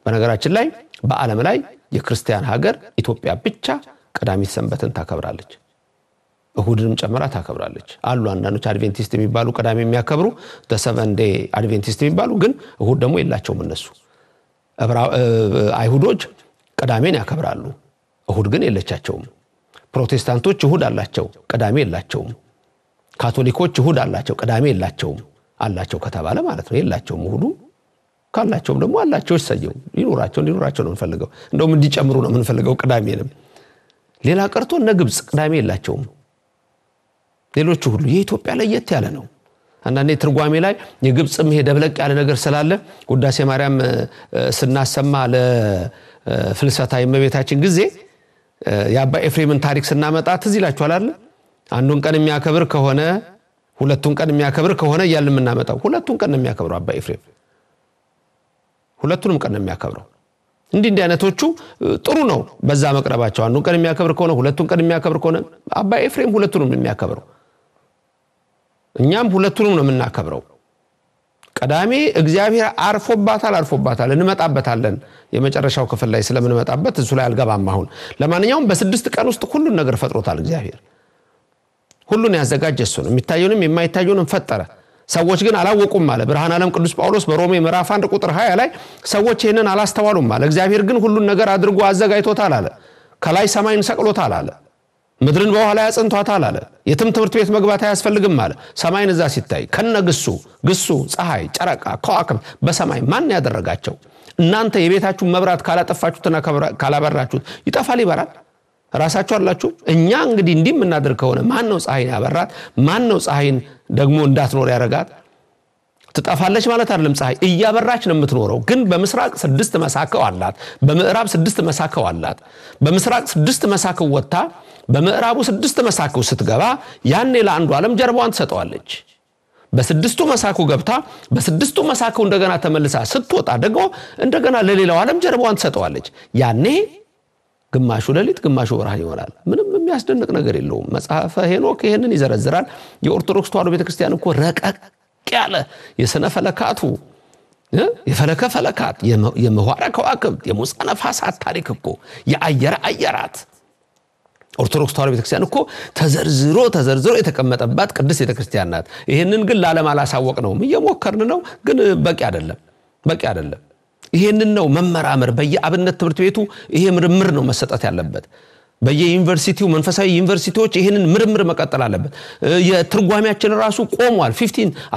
በነገራችን ላይ በዓለም ላይ የክርስቲያን ሀገር ኢትዮጵያ ብቻ ቀዳሚት ሰንበትን ታከብራለች እሁድንም ጨምራ ታከብራለች አሉ አንዳንዶች አድቬንቲስት የሚባሉ ቀዳሚ የሚያከብሩ the7 day አድቬንቲስት የሚባሉ ግን እሁድ ደግሞ የላቸውም እነሱ አይሁዶች ቀዳሜን ያከብራሉ እሁድ ግን የለቻቸውም ፕሮቴስታንቶች እሁድ አላቸው ቀዳሜ የላቸውም ካቶሊኮች እሁድ አላቸው ቀዳሜ የላቸውም አላቸው ከተባለ ማለት ነው የላቸውም እሁዱ ካላቸውም ደግሞ አላቸው ይሰየው ይኖራቸው ነው እንፈልገው እንደውም እንዲጨምሩ ነው እንፈልገው ቀዳሜንም ሌላ ቀርቶ እነ ግብጽ ቀዳሜ የላቸውም ሌሎቹ ሁሉ የኢትዮጵያ ለየት ያለ ነው አንዳንዴ ትርጓሜ ላይ የግብጽም ሄደብለቅ ያለ ነገር ስላለ ውዳሴ ማርያም ስናሰማ ለፍልሰታ የመቤታችን ጊዜ ያባ ኤፍሬምን ታሪክ ስናመጣ ትዝ ይላችኋል አይደል አንዱን ቀን የሚያከብር ከሆነ ሁለቱን ቀን የሚያከብር ከሆነ ያልን እናመጣው ሁለቱን ቀን የሚያከብረው አባ ኤፍሬም ሁለቱንም ቀን የሚያከብረው እንዲህ አይነቶቹ ጥሩ ነው በዛ መቅረባቸው አንዱን ቀን የሚያከብር ከሆነ ሁለቱን ቀን የሚያከብር ከሆነ አባ ኤፍሬም ሁለቱንም የሚያከብረው እኛም ሁለቱንም ነው የምናከብረው ቀዳሜ እግዚአብሔር አርፎባታል እንመጣበታለን የመጨረሻው ክፍል ላይ ስለምንመጣበት እሱ ላይ አልገባም አሁን ለማንኛውም በ6 ቀን ውስጥ ሁሉን ነገር ፈጥሮታል እግዚአብሔር ሁሉን ያዘጋጀ እሱ ነው የሚታየውንም የማይታየውንም ፈጠረ ሰዎች ግን አላወቁም ማለት ብርሃን ዓለም ቅዱስ ጳውሎስ በሮሜ ምዕራፍ 1 ቁጥር 20 ላይ ሰዎች ይሄንን አላስተዋሉም ማለት እግዚአብሔር ግን ሁሉን ነገር አድርጎ አዘጋጅቶታል አለ ከላይ ሰማይን ሰቅሎታል አለ ምድርን በኋላ ያጽንቷታል አለ የትም ትምህርት ቤት መግባት አያስፈልግም አለ ሰማይን እዛ ሲታይ ከነግሱ ፀሐይ ጨረቃ ከዋክብት በሰማይ ማን ያደረጋቸው እናንተ የቤታችሁ መብራት ካላጠፋችሁትና ካላበራችሁት ይጠፋል ራሳችሁ አላችሁ እኛ እንግዲህ እንዲም እናደርግ ከሆነ ማን ነው ፀሐይን ያበራት ማን ነው ፀሐይን ደግሞ እንዳትኖር ያረጋት ትጠፋለች ማለት አይደለም ፀሐይ እያበራች ነው የምትኖረው ግን በመስራቅ 6 መሳከው አላት በምዕራብ 6 መሳከው አላት በመስራቅ 6 መሳከው ወጣ በምዕራቡ 6 መሳከው ስትገባ ያኔ ለአንዱ ዓለም ጀርባዋን ትሰጠዋለች በ6ቱ መሳከው ገብታ በ6ቱ መሳከው እንደገና ተመልሳ ስትወጣ ደግሞ እንደገና ለሌላው ዓለም ጀርባዋን ትሰጠዋለች ያኔ ግማሹ ለሊት ግማሹ ብርሃን ይሆናል ምንም የሚያስደንቅ ነገር የለውም መጽሐፈ ሄኖክ ይሄንን ይዘረዝራል የኦርቶዶክስ ተዋሕዶ ቤተክርስቲያን እኮ ረቀቅ ያለ የሰነ ፈለካቱ የፈለከ ፈለካት የመዋራ ከዋክብት የሙፃ ነፋሳት ታሪክ እኮ የአየራት ኦርቶዶክስ ተዋሕዶ ቤተክርስቲያን እኮ ተዘርዝሮ የተቀመጠባት ቅድስት ቤተክርስቲያን ናት ይሄንን ግን ለዓለም አላሳወቅ ነው እየሞከርን ነው ግን በቂ አይደለም ይሄንን ነው መመራመር በየአብነት ትምህርት ቤቱ ይሄ ምርምር ነው መሰጠት ያለበት በየዩኒቨርሲቲው መንፈሳዊ ዩኒቨርሲቲዎች ይሄንን ምርምር መቀጠል አለበት የትርጓሜያችን ራሱ ቆሟል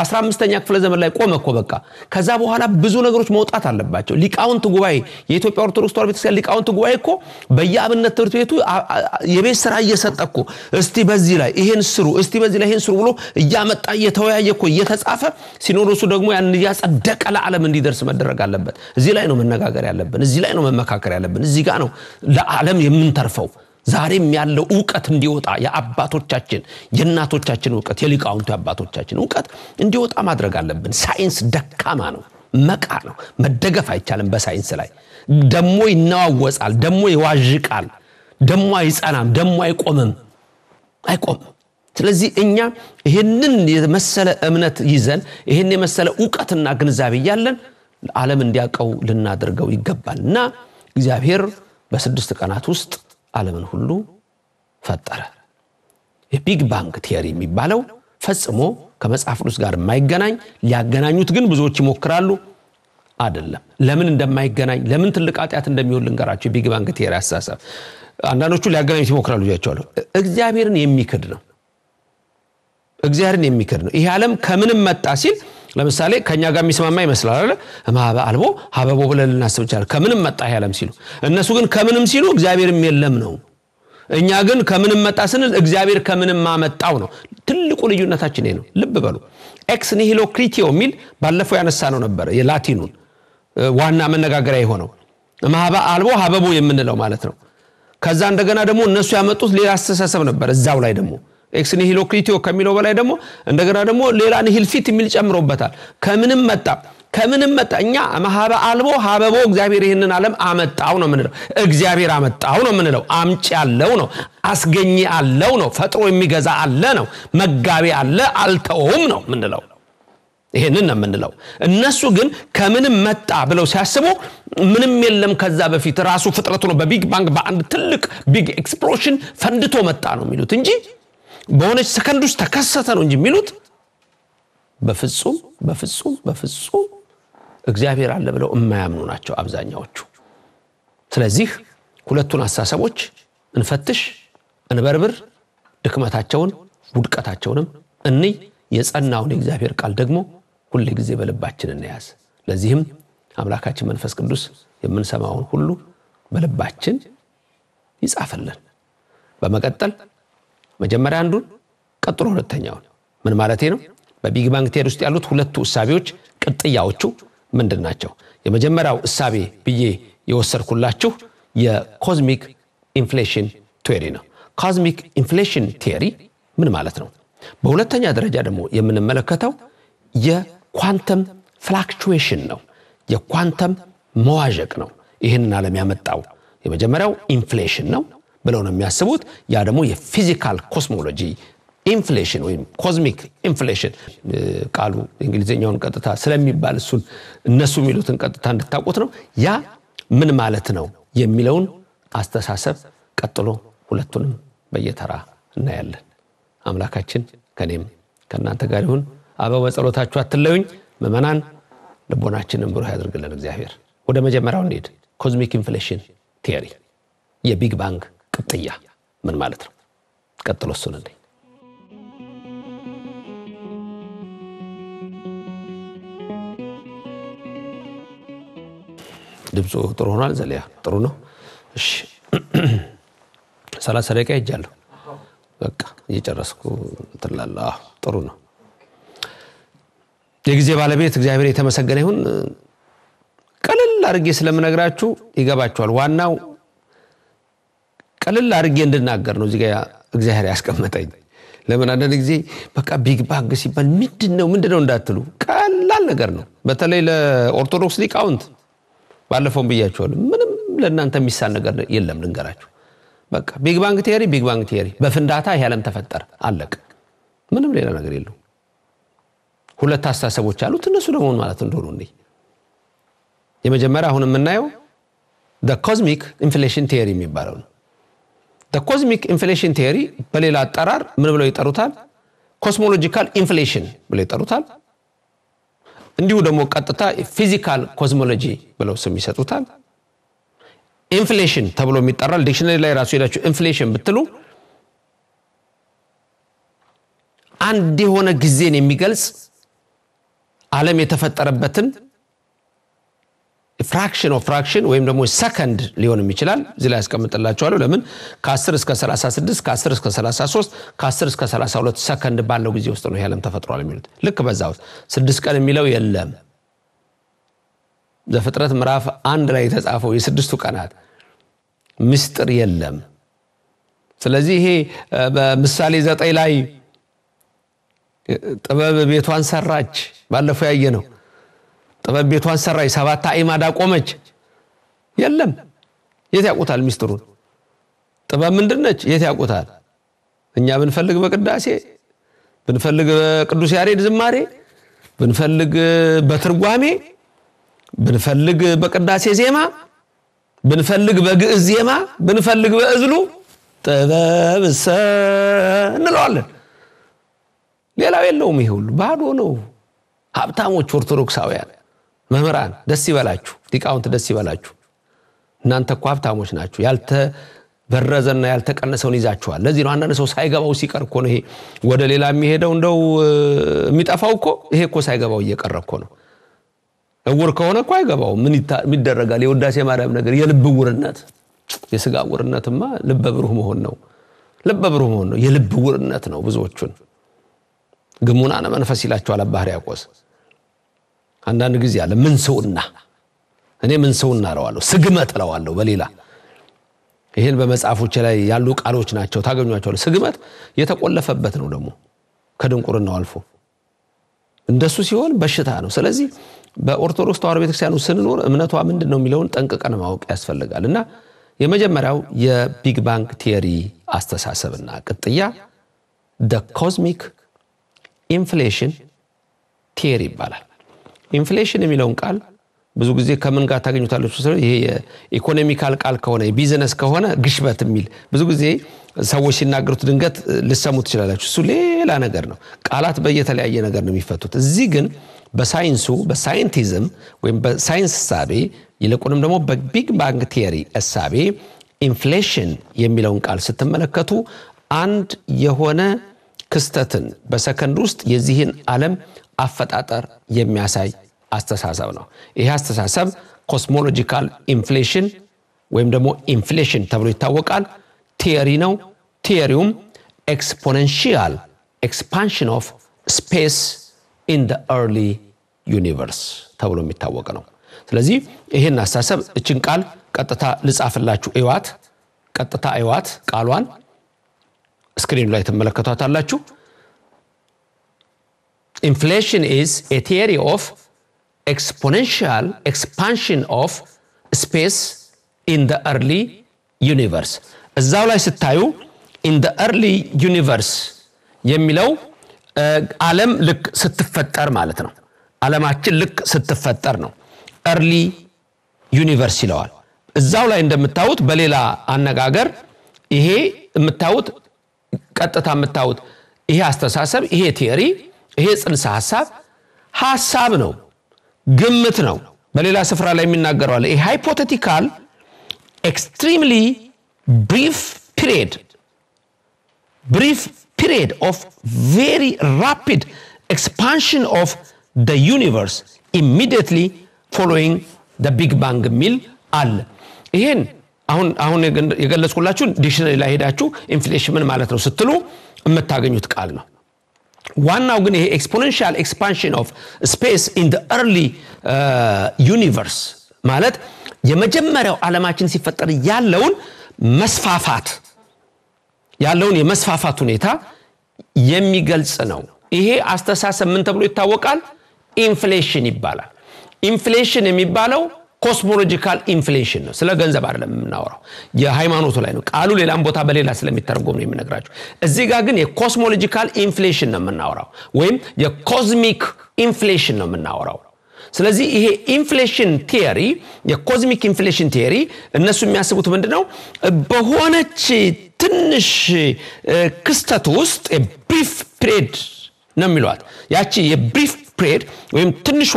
15ኛ ክፍለ ዘመን ላይ ቆመኮ በቃ ከዛ በኋላ ብዙ ነገሮች መውጣት አለባቸው ሊቃውንት ጉባኤ የኢትዮጵያ ኦርቶዶክስ ተዋሕዶ ቤተክርስቲያን ሊቃውንት ጉባኤ እኮ በየአብነት ትምህርት ቤቱ የቤት ስራ እየሰጠኩ እስቲ በዚህ ላይ ይሄን ስሩ እስቲ በዚህ ላይ ይሄን ስሩ ብሎ እያመጣ እየተወያየኮ እየተጻፈ ሲኖዶሱ ደግሞ ያን ያጸደቀ ለዓለም እንዲደርስ መደረግ አለበት እዚህ ላይ ነው መነጋገር ያለብን እዚህ ላይ ነው መመካከር ያለብን እዚህ ጋር ነው ለዓለም የምንተርፈው ዛሬም ያለው ዕውቀት እንዲወጣ የአባቶቻችን የእናቶቻችን ዕውቀት የሊቃውንቱ አባቶቻችን ዕውቀት እንዲወጣ ማድረግ አለብን ሳይንስ ደካማ ነው መቃ ነው መደገፍ አይቻልም በሳይንስ ላይ ደሞ ይናወጻል ደሞ ይዋዥቃል ደሞ አይጸናም ደሞ አይቆምም ስለዚህ እኛ ይሄንን የመሰለ እምነት ይዘን ይሄን የመሰለ ዕውቀትና ግንዛቤ ያለን ዓለም እንዲያቀው ልናደርገው ይገባልና እግዚአብሔር በ6 ቀናት ውስጥ ዓለምን ሁሉ ፈጠረ የቢግ ባንግ ቲዮሪ የሚባለው ፈጽሞ ከመጽሐፍ ቅዱስ ጋር የማይገናኝ ሊያገናኙት ግን ብዙዎች ይሞክራሉ አይደለም ለምን እንደማይገናኝ ለምን ትልቅ ኃጢአት እንደሚሆን ልንገራችሁ የቢግ ባንግ ቲዮሪ አሳሳብ አንዳንዶቹ ሊያገናኙት ይሞክራሉ ያቻሉ እግዚአብሔርን የሚክድ ነው ይሄ ዓለም ከምንም መጣ ሲል ለምሳሌ ከኛ ጋር የሚስማማ ይመስላል አይደል ማባ አልቦ ሀበቦ ብለን እናስብ ይችላል ከምንም መጣ ይሄ ዓለም ሲሉ እነሱ ግን ከምንም ሲሉ እግዚአብሔርም የለም ነው እኛ ግን ከምንም መጣ ስንል እግዚአብሔር ከምንም ማመጣው ነው ትልቁ ልዩነታችን ነው ልብ በሉ ኤክስ ኒሂሎ ክሪቲዮ ሚል ባለፈው ያነሳነው ነበር የላቲኑን ዋና መነጋገሪያ የሆነው ማህባ አልቦ ሀበቦ የምንለው ማለት ነው ከዛ እንደገና ደግሞ እነሱ ያመጡት ሌላ አስተሳሰብ ነበር እዛው ላይ ደግሞ ኤክስ ኒሂሎ ክሪቲዮ ከሚለው በላይ ደግሞ እንደገና ደግሞ ሌላ ኒሂል ፊት የሚል ጨምሮበታል ከምንም መጣ እኛ ማህባ አልቦ ሀበቦ እግዚአብሔር ይሄንን ዓለም አመጣው ነው ምንለው እግዚአብሔር አመጣው ነው ምንለው አምጪ ያለው ነው አስገኝ ያለው ነው ፈጥሮ የሚገዛ አለ ነው መጋቢ አለ አልተውም ነው ምንለው ይሄንን ነው ምንለው እነሱ ግን ከምንም መጣ ብለው ሲያስቡ ምንም የለም ከዛ በፊት ራሱ ፍጥረቱ ነው በቢግ ባንግ በአንድ ትልቅ ቢግ ኤክስፕሎዥን ፈንድቶ መጣ ነው የሚሉት እንጂ በሆነች ሰከንድ ውስጥ ተከሰተ ነው እንጂ የሚሉት በፍጹም እግዚአብሔር አለ ብለው የማያምኑ ናቸው አብዛኛዎቹ ስለዚህ ሁለቱን አሳሰቦች እንፈትሽ እንበርብር ድክመታቸውን ውድቀታቸውንም እንይ የጸናውን የእግዚአብሔር ቃል ደግሞ ሁሉ ጊዜ በልባችን እንያዝ ለዚህም አምላካችን መንፈስ ቅዱስ የምንሰማውን ሁሉ በልባችን ይጻፈልን በመቀጠል መጀመሪያ አንዱን ቀጥሎ ሁለተኛው ምን ማለት ነው በቢግ ባንግ ቴዎሪ ውስጥ ያሉት ሁለቱ እሳቤዎች ቅጥያዎቹ ምንድናቸው የመጀመሪያው እሳቤ ብዬ የወሰድኩላችሁ የኮዝሚክ ኢንፍሌሽን ቲዮሪ ነው ኮዝሚክ ኢንፍሌሽን ቲዮሪ ምን ማለት ነው በሁለተኛ ደረጃ ደግሞ የምንመለከተው የኳንተም ፍላክቹዌሽን ነው የኳንተም መዋዠቅ ነው ይሄንን ዓለም ያመጣው የመጀመሪያው ኢንፍሌሽን ነው ብለው ነው የሚያስቡት ያ ደግሞ የፊዚካል ኮስሞሎጂ ኢንፍሌሽን ወይ ኮዝሚክ ኢንፍሌሽን ቃሉ እንግሊዘኛውን ቀጥታ ስለሚባል እሱን እነሱ የሚሉትን ቀጥታ እንድታውቁት ነው ያ ምን ማለት ነው የሚለውን አስተሳሰብ ቀጥሎ ሁለቱንም በየተራ እናያለን አምላካችን ከኔም ከናንተ ጋር ይሁን አበው በጸሎታችሁ አትለዩኝ መመናን ልቦናችንን ብሩህ ያድርግልን እግዚአብሔር ወደ መጀመሪያው እንሂድ ኮዝሚክ ኢንፍሌሽን ቲዮሪ የቢግ ባንግ ቅጥያ ምን ማለት ነው ቀጥሎ እሱን እንይ ድምፁ ጥሩ ሆኗል ዘሊያ ጥሩ ነው እሺ 30 ደቂቃ ይጃለሁ በቃ እየጨረስኩ ተላላ ጥሩ ነው የጊዜ ባለቤት እግዚአብሔር የተመሰገነ ይሁን ቀለል አድርጌ ስለምነግራችሁ ይገባችኋል ዋናው ቀለል አድርጌ እንድናገር ነው እዚህ ጋር እግዚአብሔር ያስቀመጠኝ ለምን አንድ ጊዜ በቃ ቢግ ባንግ ሲባል ምንድነው እንዳትሉ ቀላል ነገር ነው በተለይ ለኦርቶዶክስ ሊቃውንት ባለፈው ብያችኋለሁ ምንም ለእናንተ የሚሳን ነገር የለም ልንገራችሁ በቃ ቢግ ባንግ ቲዮሪ በፍንዳታ ይሄ ዓለም ተፈጠረ አለቀ ምንም ሌላ ነገር የለው ሁለት አስተሳሰቦች አሉት እነሱ ደግሞ ማለት እንደሆነ ነው የመጀመሪያ አሁን የምናየው the cosmic inflation theory የሚባለው ነው the cosmic inflation theory በሌላ አጠራር ምን ብለው ይጠሩታል cosmological inflation ብለው ይጠሩታል እንዲሁ ደግሞ ቀጥታ physical cosmology ብለው ስም ይሰጡታል ኢንፍሌሽን ተብሎ የሚጠራል ዲክሽነሪ ላይ ራሱ ሄዳችሁ ኢንፍሌሽን ብትሉ አንድ የሆነ ጊዜን የሚገልጽ ዓለም የተፈጠረበትን ፍራክሽን ወይም ደግሞ ሰከንድ ሊሆን ይችላል እዚህ ላይ አስቀምጥላችኋለሁ ለምን ከ10 እስከ 36 ከ10 እስከ 33 ከ10 እስከ 32 ሰከንድ ባለው ጊዜ ውስጥ ነው ዓለም ተፈጥሯል የሚሉት ልክ በዛው 6 ቀን የሚለው የለም ዘፍጥረት ምዕራፍ 1 ላይ የተጻፈው የስድስቱ ቀናት ምስጢር የለም ስለዚህ ይሄ በምሳሌ 9 ላይ ጥበብ ቤቷን ሰራች ባለፈው ያየነው ጥበብ ቤቷን ሰራች 7 አዕማድ አቆመች የለም የት ያውቁታል ምስጢሩን ጥበብ ምንድነች የት ያውቁታል እኛ ብንፈልግ በቅዳሴ ብንፈልግ በቅዱስ ያሬድ ዝማሬ ብንፈልግ በትርጓሜ ብንፈልግ በቅዳሴ ዜማ ብንፈልግ በግዕዝ ዜማ ብንፈልግ በእዝሉ ጥበብ እንለዋለን ሌላው የለውም ይሄ ሁሉ ባዶ ነው ሀብታሞች ኦርቶዶክሳውያን መምህራን ደስ ይበላችሁ ሊቃውንት ደስ ይበላችሁ እናንተ እኮ ሀብታሞች ናችሁ ያልተበረዘና ያልተቀነሰውን ይዛችኋል ለዚህ ነው አንዳንድ ሰው ሳይገባው ሲቀር እኮ ነው ይሄ ወደ ሌላ የሚሄደው እንደው የሚጠፋው እኮ ይሄ እኮ ሳይገባው እየቀረ እኮ ነው እውር ከሆነ እኮ አይገባው ምን ይደረጋል የውዳሴ ማርያም ነገር የልብ ውርነት የስጋ ውርነትማ ልበ ብሩህ መሆን ነው የልብ ውርነት ነው ብዙዎቹን ግሙናነ መንፈስ ይላቸዋል አባ ሕርያቆስ አንዳንድ ጊዜ አለ ምን ሰውና እኔ ምን ሰውና አለዋለሁ ስግመት አለዋለሁ በሌላ ይሄን በመጽሐፎች ላይ ያሉ ቃሎች ናቸው ታገኙአቸው ስግመት የተቆለፈበት ነው ደግሞ ከድንቁርናው አልፎ እንደሱ ሲሆን በሽታ ነው ስለዚህ በኦርቶዶክስ ተዋሕዶ ቤተክርስቲያኑ ስንኖር እምነቷ ምንድነው የሚለውን ጠንቅቀን ማወቅ ያስፈልጋልና የመጀመሪያው የቢግ ባንግ ቲዮሪ አስተሳሰብና ቅጥያ the cosmic inflation theory ይባላል ኢንፍሌሽን የሚለውን ቃል ብዙ ጊዜ ከምን ጋር ታገኙታላችሁ ስለዚህ ይሄ የኢኮኖሚካል ቃል ከሆነ የቢዝነስ ከሆነ ግሽበት የሚል ብዙ ጊዜ ሰዎች ሲናገሩት ድንገት ልሰሙት ይችላልላችሁ እሱ ሌላ ነገር ነው ቃላት በየተለያየ ነገር ነው የሚፈቱት እዚህ ግን በሳይንሱ በሳይንቲዝም ወይም በሳይንስ ሳቤ ይልቁንም ደግሞ በቢግ ባንግ ቲዮሪ እሳቤ ኢንፍሌሽን የሚለውን ቃል ስትመለከቱ አንድ የሆነ ክስተትን በሰከንድ ውስጥ የዚህን ዓለም አፈጣጠር የሚያሳይ አስተሳሰብ ነው ይሄ አስተሳሰብ ኮስሞሎጂካል ኢንፍሌሽን ወይም ደግሞ ኢንፍሌሽን ተብሎ ይታወቃል ቲዮሪ ነው ቲዮሪውም exponential expansion of space in the early universe ተብሎ የሚታወቅ ነው ስለዚህ ይሄን አስተሳሰብ እቺን ቃል ቀጥታ ልጻፍላችሁ እዩዋት ቀጥታ እዩዋት ቃሏን ስክሪኑ ላይ ተመለከቷታላችሁ Inflation is a theory of exponential expansion of space in the early universe. እዛው ላይ ስታዩ in the early universe የሚለው ዓለም ልክ ስትፈጠር ማለት ነው ዓለማችን ልክ ስትፈጠር ነው early universe ይለዋል እዛው ላይ እንደምታዩት በሌላ አነጋገር ይሄ የምታዩት ቀጥታ የምታዩት ይሄ አስተሳሰብ ይሄ ቲዮሪ ይሄ ጽንሰ ሐሳብ ነው ግምት ነው በሌላ ስፍራ ላይ የሚናገረው አለ ይሄ hypothetical extremely brief period of very rapid expansion of the universe immediately following the big bang ሚል አለ ይሄን አሁን የገለጽኩላችሁ ዲክሽነሪ ላይ ሄዳችሁ ኢንፍሌሽን ምን ማለት ነው ስትሉ የምታገኙት ቃል ነው ዋናው ግን ይሄ exponential expansion of space in the early universe ማለት የመጀመሪያው ዓለማችን ሲፈጠር ያለውን መስፋፋት ያለውን የመስፋፋት ሁኔታ የሚገልጽ ነው ይሄ አስተሳሰብ ምን ተብሎ ይታወቃል ኢንፍሌሽን ይባላል ኢንፍሌሽን የሚባለው ኮስሞሎጂካል ኢንፍሌሽን ነው ስለ ገንዘብ አይደለም የምናወራው የሃይማኖቱ ላይ ነው ቃሉ ሌላም ቦታ በሌላ ስለሚተረጎም ነው የምነግራችሁ እዚህ ጋር ግን የኮስሞሎጂካል ኢንፍሌሽን ነው የምናወራው ወይም የኮዝሚክ ኢንፍሌሽን ነው የምናወራው ስለዚህ ይሄ ኢንፍሌሽን ቲዮሪ የኮዝሚክ ኢንፍሌሽን ቲዮሪ እነሱ የሚያስቡት ምንድነው በሆነች ትንሽ ክስተት ውስጥ የብሪፍ ፒሪድ ነው የሚሏት ያቺ የብሪፍ ፒሪድ ወይም ትንሿ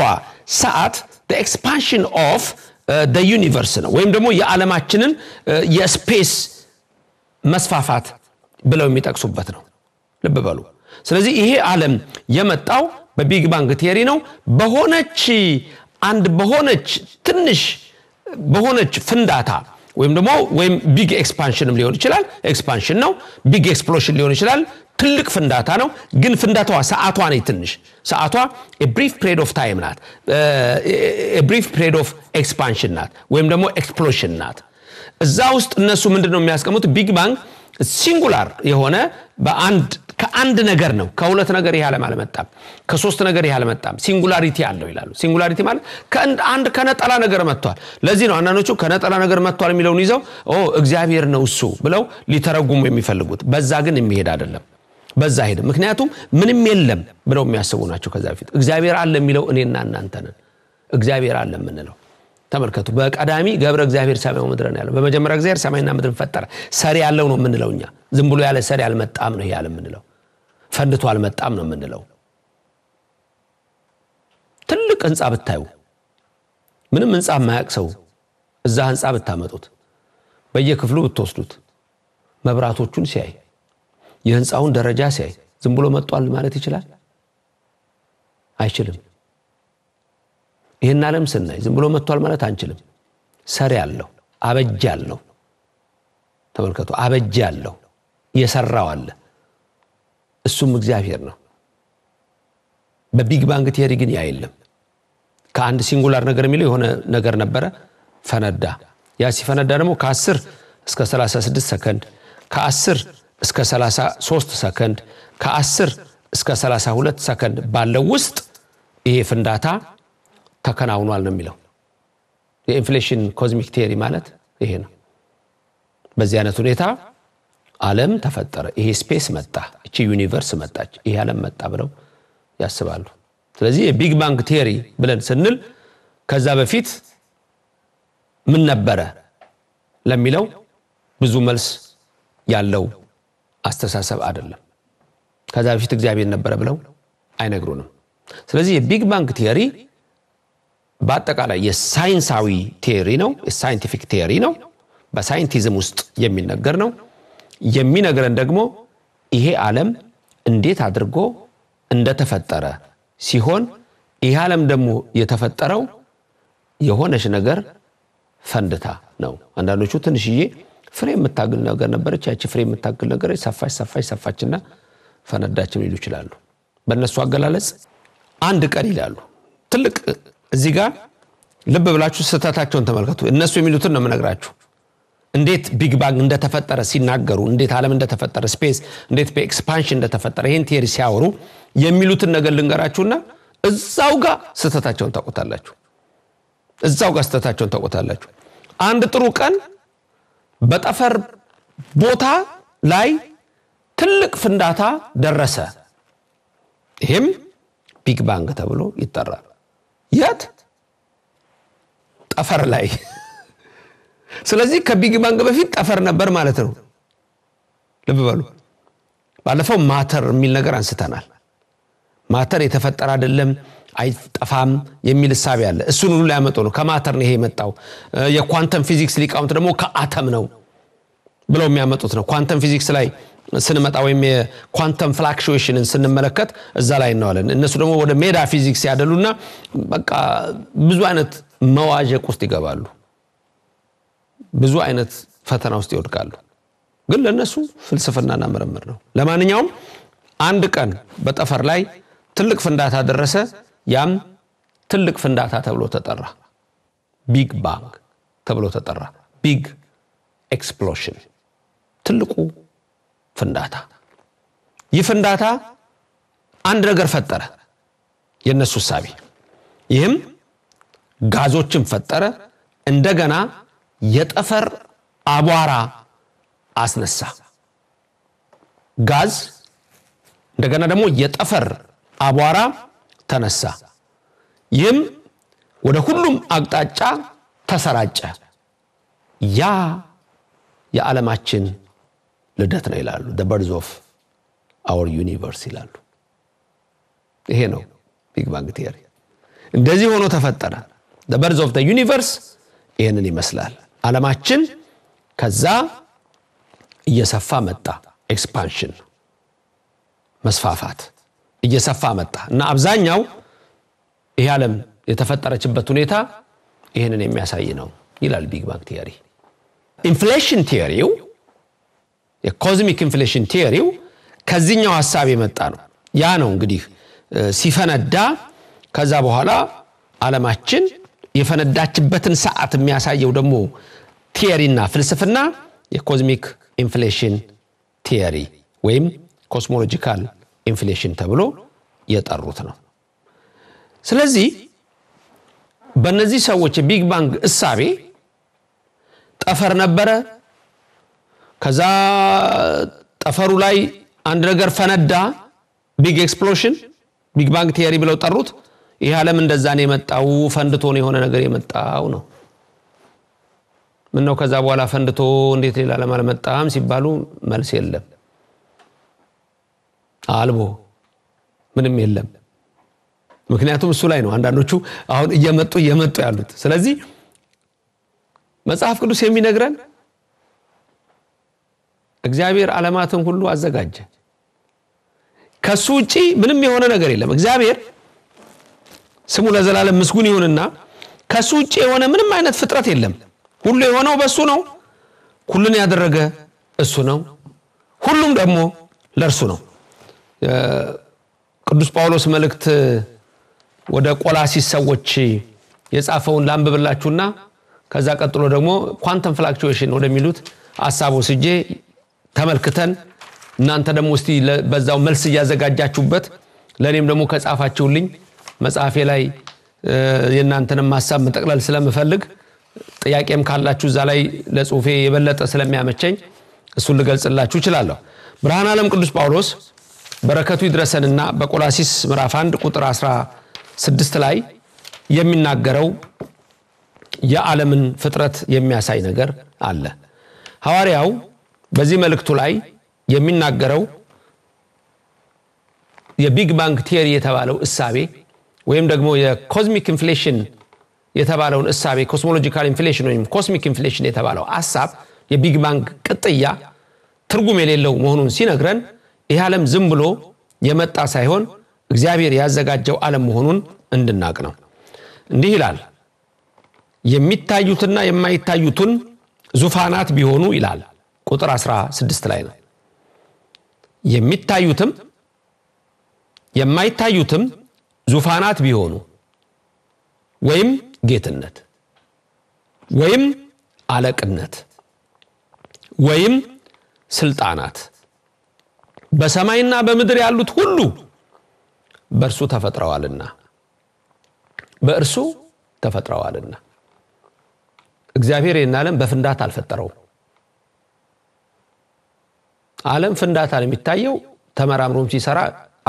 ሰዓት the expansion of the universe ነው ወይም ደግሞ የዓለማችንን የስፔስ መስፋፋት ብለው የሚጠቅሱበት ነው ልብ በሉ ስለዚህ ይሄ ዓለም የመጣው በቢግ ባንግ ቲዮሪ ነው በሆነች ትንሽ በሆነች ፍንዳታ ወይም ቢግ ኤክስፓንሽንም ሊሆን ይችላል ኤክስፓንሽን ነው ቢግ ኤክስፕሎሽን ሊሆን ይችላል ትልቅ ፍንዳታ ነው ግን ፍንዳታዋ ሰዓቷ ነው ትንሽ ሰዓቷ a brief period of time ናት a brief period of expansion ናት ወይም ደግሞ explosion ናት እዛ ውስጥ እነሱ ምንድነው የሚያስቀምጡት ቢግ ባንግ ሲንጉላር የሆነ ከአንድ ነገር ነው ከሁለት ነገር ይሄ ዓለም አልመጣም ከሶስት ነገር ይሄ አልመጣም ሲንጉላሪቲ አለው ይላሉ ሲንጉላሪቲ ማለት ከአንድ ከነጠላ ነገር መጥቷል ለዚህ ነው አንዳንዶቹ ከነጠላ ነገር መጥቷል የሚለውን ይዘው እግዚአብሔር ነው እሱ ብለው ሊተረጉሙ የሚፈልጉት በዛ ግን የሚሄድ አይደለም በዛ ሄደ ምክንያቱም ምንም የለም ብለው የሚያስቡ ናቸው ከዛ በፊት እግዚአብሔር አለ የሚለው እኔና እናንተ ነን እግዚአብሔር አለ የምንለው ተመልከቱ በቀዳሚ ገብረ እግዚአብሔር ሰማዩ ምድርን ያለው በመጀመሪያ እግዚአብሔር ሰማይና ምድርን ፈጠረ ሰሪ ያለው ነው የምንለው እኛ ዝም ብሎ ያለ ሰሪ አልመጣም ነው ያለ የምንለው ፈንድቶ አልመጣም ነው የምንለው ትልቅ ህንጻ ብታዩ ምንም ህንጻ ማያቅሰው እዛ ህንጻ ብታመጡት በየክፍሉ ብትወስዱት መብራቶቹን ሲያይ የህንጻውን ደረጃ ሲያይ ዝም ብሎ መጥቷል ማለት ይችላል አይችልም ይሄን ዓለም ስናይ ዝም ብሎ መጥቷል ማለት አንችልም ሰሪ ያለው አበጅ ያለው ተመልከቱ አበጀ ያለው የሰራው አለ እሱም እግዚአብሔር ነው በቢግ ባንግ ቲዮሪ ግን ያ የለም ከአንድ ሲንጉላር ነገር የሚለው የሆነ ነገር ነበረ ፈነዳ ያ ሲፈነዳ ደግሞ ከ10 እስከ 36 ሰከንድ ከ10 እስከ 33 ሰከንድ ከ10 እስከ 32 ሰከንድ ባለው ውስጥ ይሄ ፍንዳታ ተከናውኗል ነው የሚለው የኢንፍሌሽን ኮዝሚክ ቲዮሪ ማለት ይሄ ነው በዚህ አይነት ሁኔታ ዓለም ተፈጠረ ይሄ ስፔስ መጣ እቺ ዩኒቨርስ መጣች ይሄ ዓለም መጣ ብለው ያስባሉ ስለዚህ የቢግ ባንግ ቲዮሪ ብለን ስንል ከዛ በፊት ምን ነበረ ለሚለው ብዙ መልስ ያለው አስተሳሰብ አይደለም ከዛ በፊት እግዚአብሔር ነበረ ብለው አይነግሩንም ስለዚህ የቢግ ባንግ ቲዮሪ በአጠቃላይ የሳይንሳዊ ቲዮሪ ነው የሳይንቲፊክ ቲዮሪ ነው በሳይንቲዝም ውስጥ የሚነገር ነው የሚነገረን ደግሞ ይሄ ዓለም እንዴት አድርጎ እንደተፈጠረ ሲሆን ይሄ ዓለም ደግሞ የተፈጠረው የሆነች ነገር ፈንድታ ነው አንዳንዶቹ ትንሽዬ ፍሬ የምታግል ነገር ነበረች ያቺ ፍሬ የምታግል ነገር ሰፋችና ፈነዳችም ይሉ ይችላሉ በእነሱ አገላለጽ አንድ ቀን ይላሉ ትልቅ እዚህ ጋር ልብ ብላችሁ ስህተታቸውን ተመልከቱ እነሱ የሚሉትን ነው የምነግራችሁ እንዴት ቢግ ባንግ እንደተፈጠረ ሲናገሩ እንዴት ዓለም እንደተፈጠረ ስፔስ እንዴት በኤክስፓንሽን እንደተፈጠረ ይሄን ቲዮሪ ሲያወሩ የሚሉትን ነገር ልንገራችሁና እዛው ጋር ስህተታቸውን ታቆታላችሁ አንድ ጥሩ ቀን በጠፈር ቦታ ላይ ትልቅ ፍንዳታ ደረሰ ይሄም ቢግ ባንግ ተብሎ ይጠራል የት ጠፈር ላይ ስለዚህ ከቢግ ባንግ በፊት ጠፈር ነበር ማለት ነው ልብ በሉ ባለፈው ማተር የሚል ነገር አንስተናል ማተር የተፈጠረ አይደለም አይጠፋም የሚል ሐሳብ ያለ እሱን ሁሉ ያመጡ ነው ከማተር ነው ይሄ የመጣው የኳንተም ፊዚክስ ሊቃውንት ደግሞ ከአተም ነው ብለው የሚያመጡት ነው ኳንተም ፊዚክስ ላይ ስንመጣ ወይም የኳንተም ፍላክቹዌሽንን ስንመለከት እዛ ላይ እናዋለን እነሱ ደግሞ ወደ ሜዳ ፊዚክስ ያደሉና በቃ ብዙ አይነት መዋዠቅ ውስጥ ይገባሉ ብዙ አይነት ፈተና ውስጥ ይወድቃሉ ግን ለነሱ ፍልስፍናና ምርምር ነው ለማንኛውም አንድ ቀን በጠፈር ላይ ትልቅ ፍንዳታ ደረሰ ያም ትልቅ ፍንዳታ ተብሎ ተጠራ ቢግ ባንግ ተብሎ ተጠራ ቢግ ኤክስፕሎሽን ትልቁ ፍንዳታ ይህ ፍንዳታ አንድ ነገር ፈጠረ የነሱ ሐሳብ ይህም ጋዞችን ፈጠረ እንደገና የጠፈር አቧራ አስነሳ ጋዝ እንደገና ደግሞ የጠፈር አቧራ ተነሳ ይህም ወደ ሁሉም አቅጣጫ ተሰራጨ ያ የዓለማችን ልደት ነው ይላሉ the birth of our universe ይላሉ ይሄ ነው ቢግ ባንግ ቲዮሪ እንደዚህ ሆኖ ተፈጠረ the birth of the universe ይሄንን ይመስላል ዓለማችን ከዛ እየሰፋ መጣ ኤክስፓንሽን መስፋፋት እየሰፋ መጣ እና አብዛኛው ይሄ ዓለም የተፈጠረችበት ሁኔታ ይሄንን የሚያሳይ ነው ይላል ቢግ ባንግ ቲዮሪ ኢንፍሌሽን ቲዮሪው የኮዝሚክ ኢንፍሌሽን ቲዮሪው ከዚህኛው ሐሳብ የመጣ ነው ያ ነው እንግዲህ ሲፈነዳ ከዛ በኋላ ዓለማችን የፈነዳችበትን ሰዓት የሚያሳየው ደግሞ ቲዮሪና ፍልስፍና የኮዝሚክ ኢንፍሌሽን ቲዮሪ ወይም ኮስሞሎጂካል ኢንፍሌሽን ተብሎ የጠሩት ነው ስለዚህ በእነዚህ ሰዎች ቢግ ባንግ እሳቤ ጠፈር ነበረ ከዛ ጠፈሩ ላይ አንድ ነገር ፈነዳ ቢግ ኤክስፕሎሽን ቢግ ባንግ ቲዮሪ ብለው ጠሩት ይሄ ዓለም እንደዛ ነው የመጣው ፈንድቶ ነው የሆነ ነገር የመጣው ነው ምን ነው ከዛ በኋላ ፈንድቶ እንዴት ሌላ ዓለም አልመጣም ሲባሉ መልስ የለም አልቦ ምንም የለም ምክንያቱም እሱ ላይ ነው አንዳንዶቹ አሁን እየመጡ ያሉት ስለዚህ መጽሐፍ ቅዱስ የሚነግረን እግዚአብሔር ዓለማትን ሁሉ አዘጋጀ ከሱ ውጪ ምንም የሆነ ነገር የለም እግዚአብሔር ስሙ ለዘላለም ምስጉን ይሁንና ከሱ ውጪ የሆነ ምንም አይነት ፍጥረት የለም ሁሉ የሆነው በሱ ነው ሁሉን ያደረገ እሱ ነው ሁሉም ደግሞ ለእርሱ ነው ቅዱስ ጳውሎስ መልእክት ወደ ቆላሲስ ሰዎች የጻፈውን ላንብብላችሁና ከዛ ቀጥሎ ደግሞ ኳንተም ፍላክቹዌሽን ወደሚሉት ሐሳቡ ስጄ ተመልክተን እናንተ ደግሞ እስቲ በዛው መልስ ያዘጋጃችሁበት ለኔም ደግሞ ከጻፋችሁልኝ መጽሐፌ ላይ የናንተንም ሐሳብ መጠቅለል ስለምፈልግ ጥያቄም ካላችሁ እዛ ላይ ለጽሁፌ የበለጠ ስለሚያመቸኝ እሱን ልገልጽላችሁ እችላለሁ ብርሃን ዓለም ቅዱስ ጳውሎስ በረከቱ ይድረሰንና በቆላሲስ ምዕራፍ 1 ቁጥር 16 ላይ የሚናገረው የዓለምን ፍጥረት የሚያሳይ ነገር አለ ሐዋርያው በዚህ መልእክቱ ላይ የሚናገረው የቢግ ባንግ ቲዮሪ የተባለው እሳቤ ወይም ደግሞ የኮዝሚክ ኢንፍሌሽን የተባለውን እሳቤ ኮስሞሎጂካል ኢንፍሌሽን ወይም ኮስሚክ ኢንፍሌሽን የተባለው ሐሳብ የቢግ ባንግ ቅጥያ ትርጉም የሌለው መሆኑን ሲነግረን ይህ ዓለም ዝም ብሎ የመጣ ሳይሆን እግዚአብሔር ያዘጋጀው ዓለም መሆኑን እንድናቅ ነው እንዲህ ይላል የሚታዩትና የማይታዩትን ዙፋናት ቢሆኑ ይላል ቁጥር 16 ላይ ነው የሚታዩትም የማይታዩትም ዙፋናት ቢሆኑ ወይም ጌትነት ወይም አለቅነት ወይም ስልጣናት በሰማይና በምድር ያሉት ሁሉ በእርሱ ተፈጥረዋልና እግዚአብሔር የናለም በፍንዳታ አልፈጠረው ዓለም ፍንዳታን የሚታየው ተመራምሮም ሲሰራ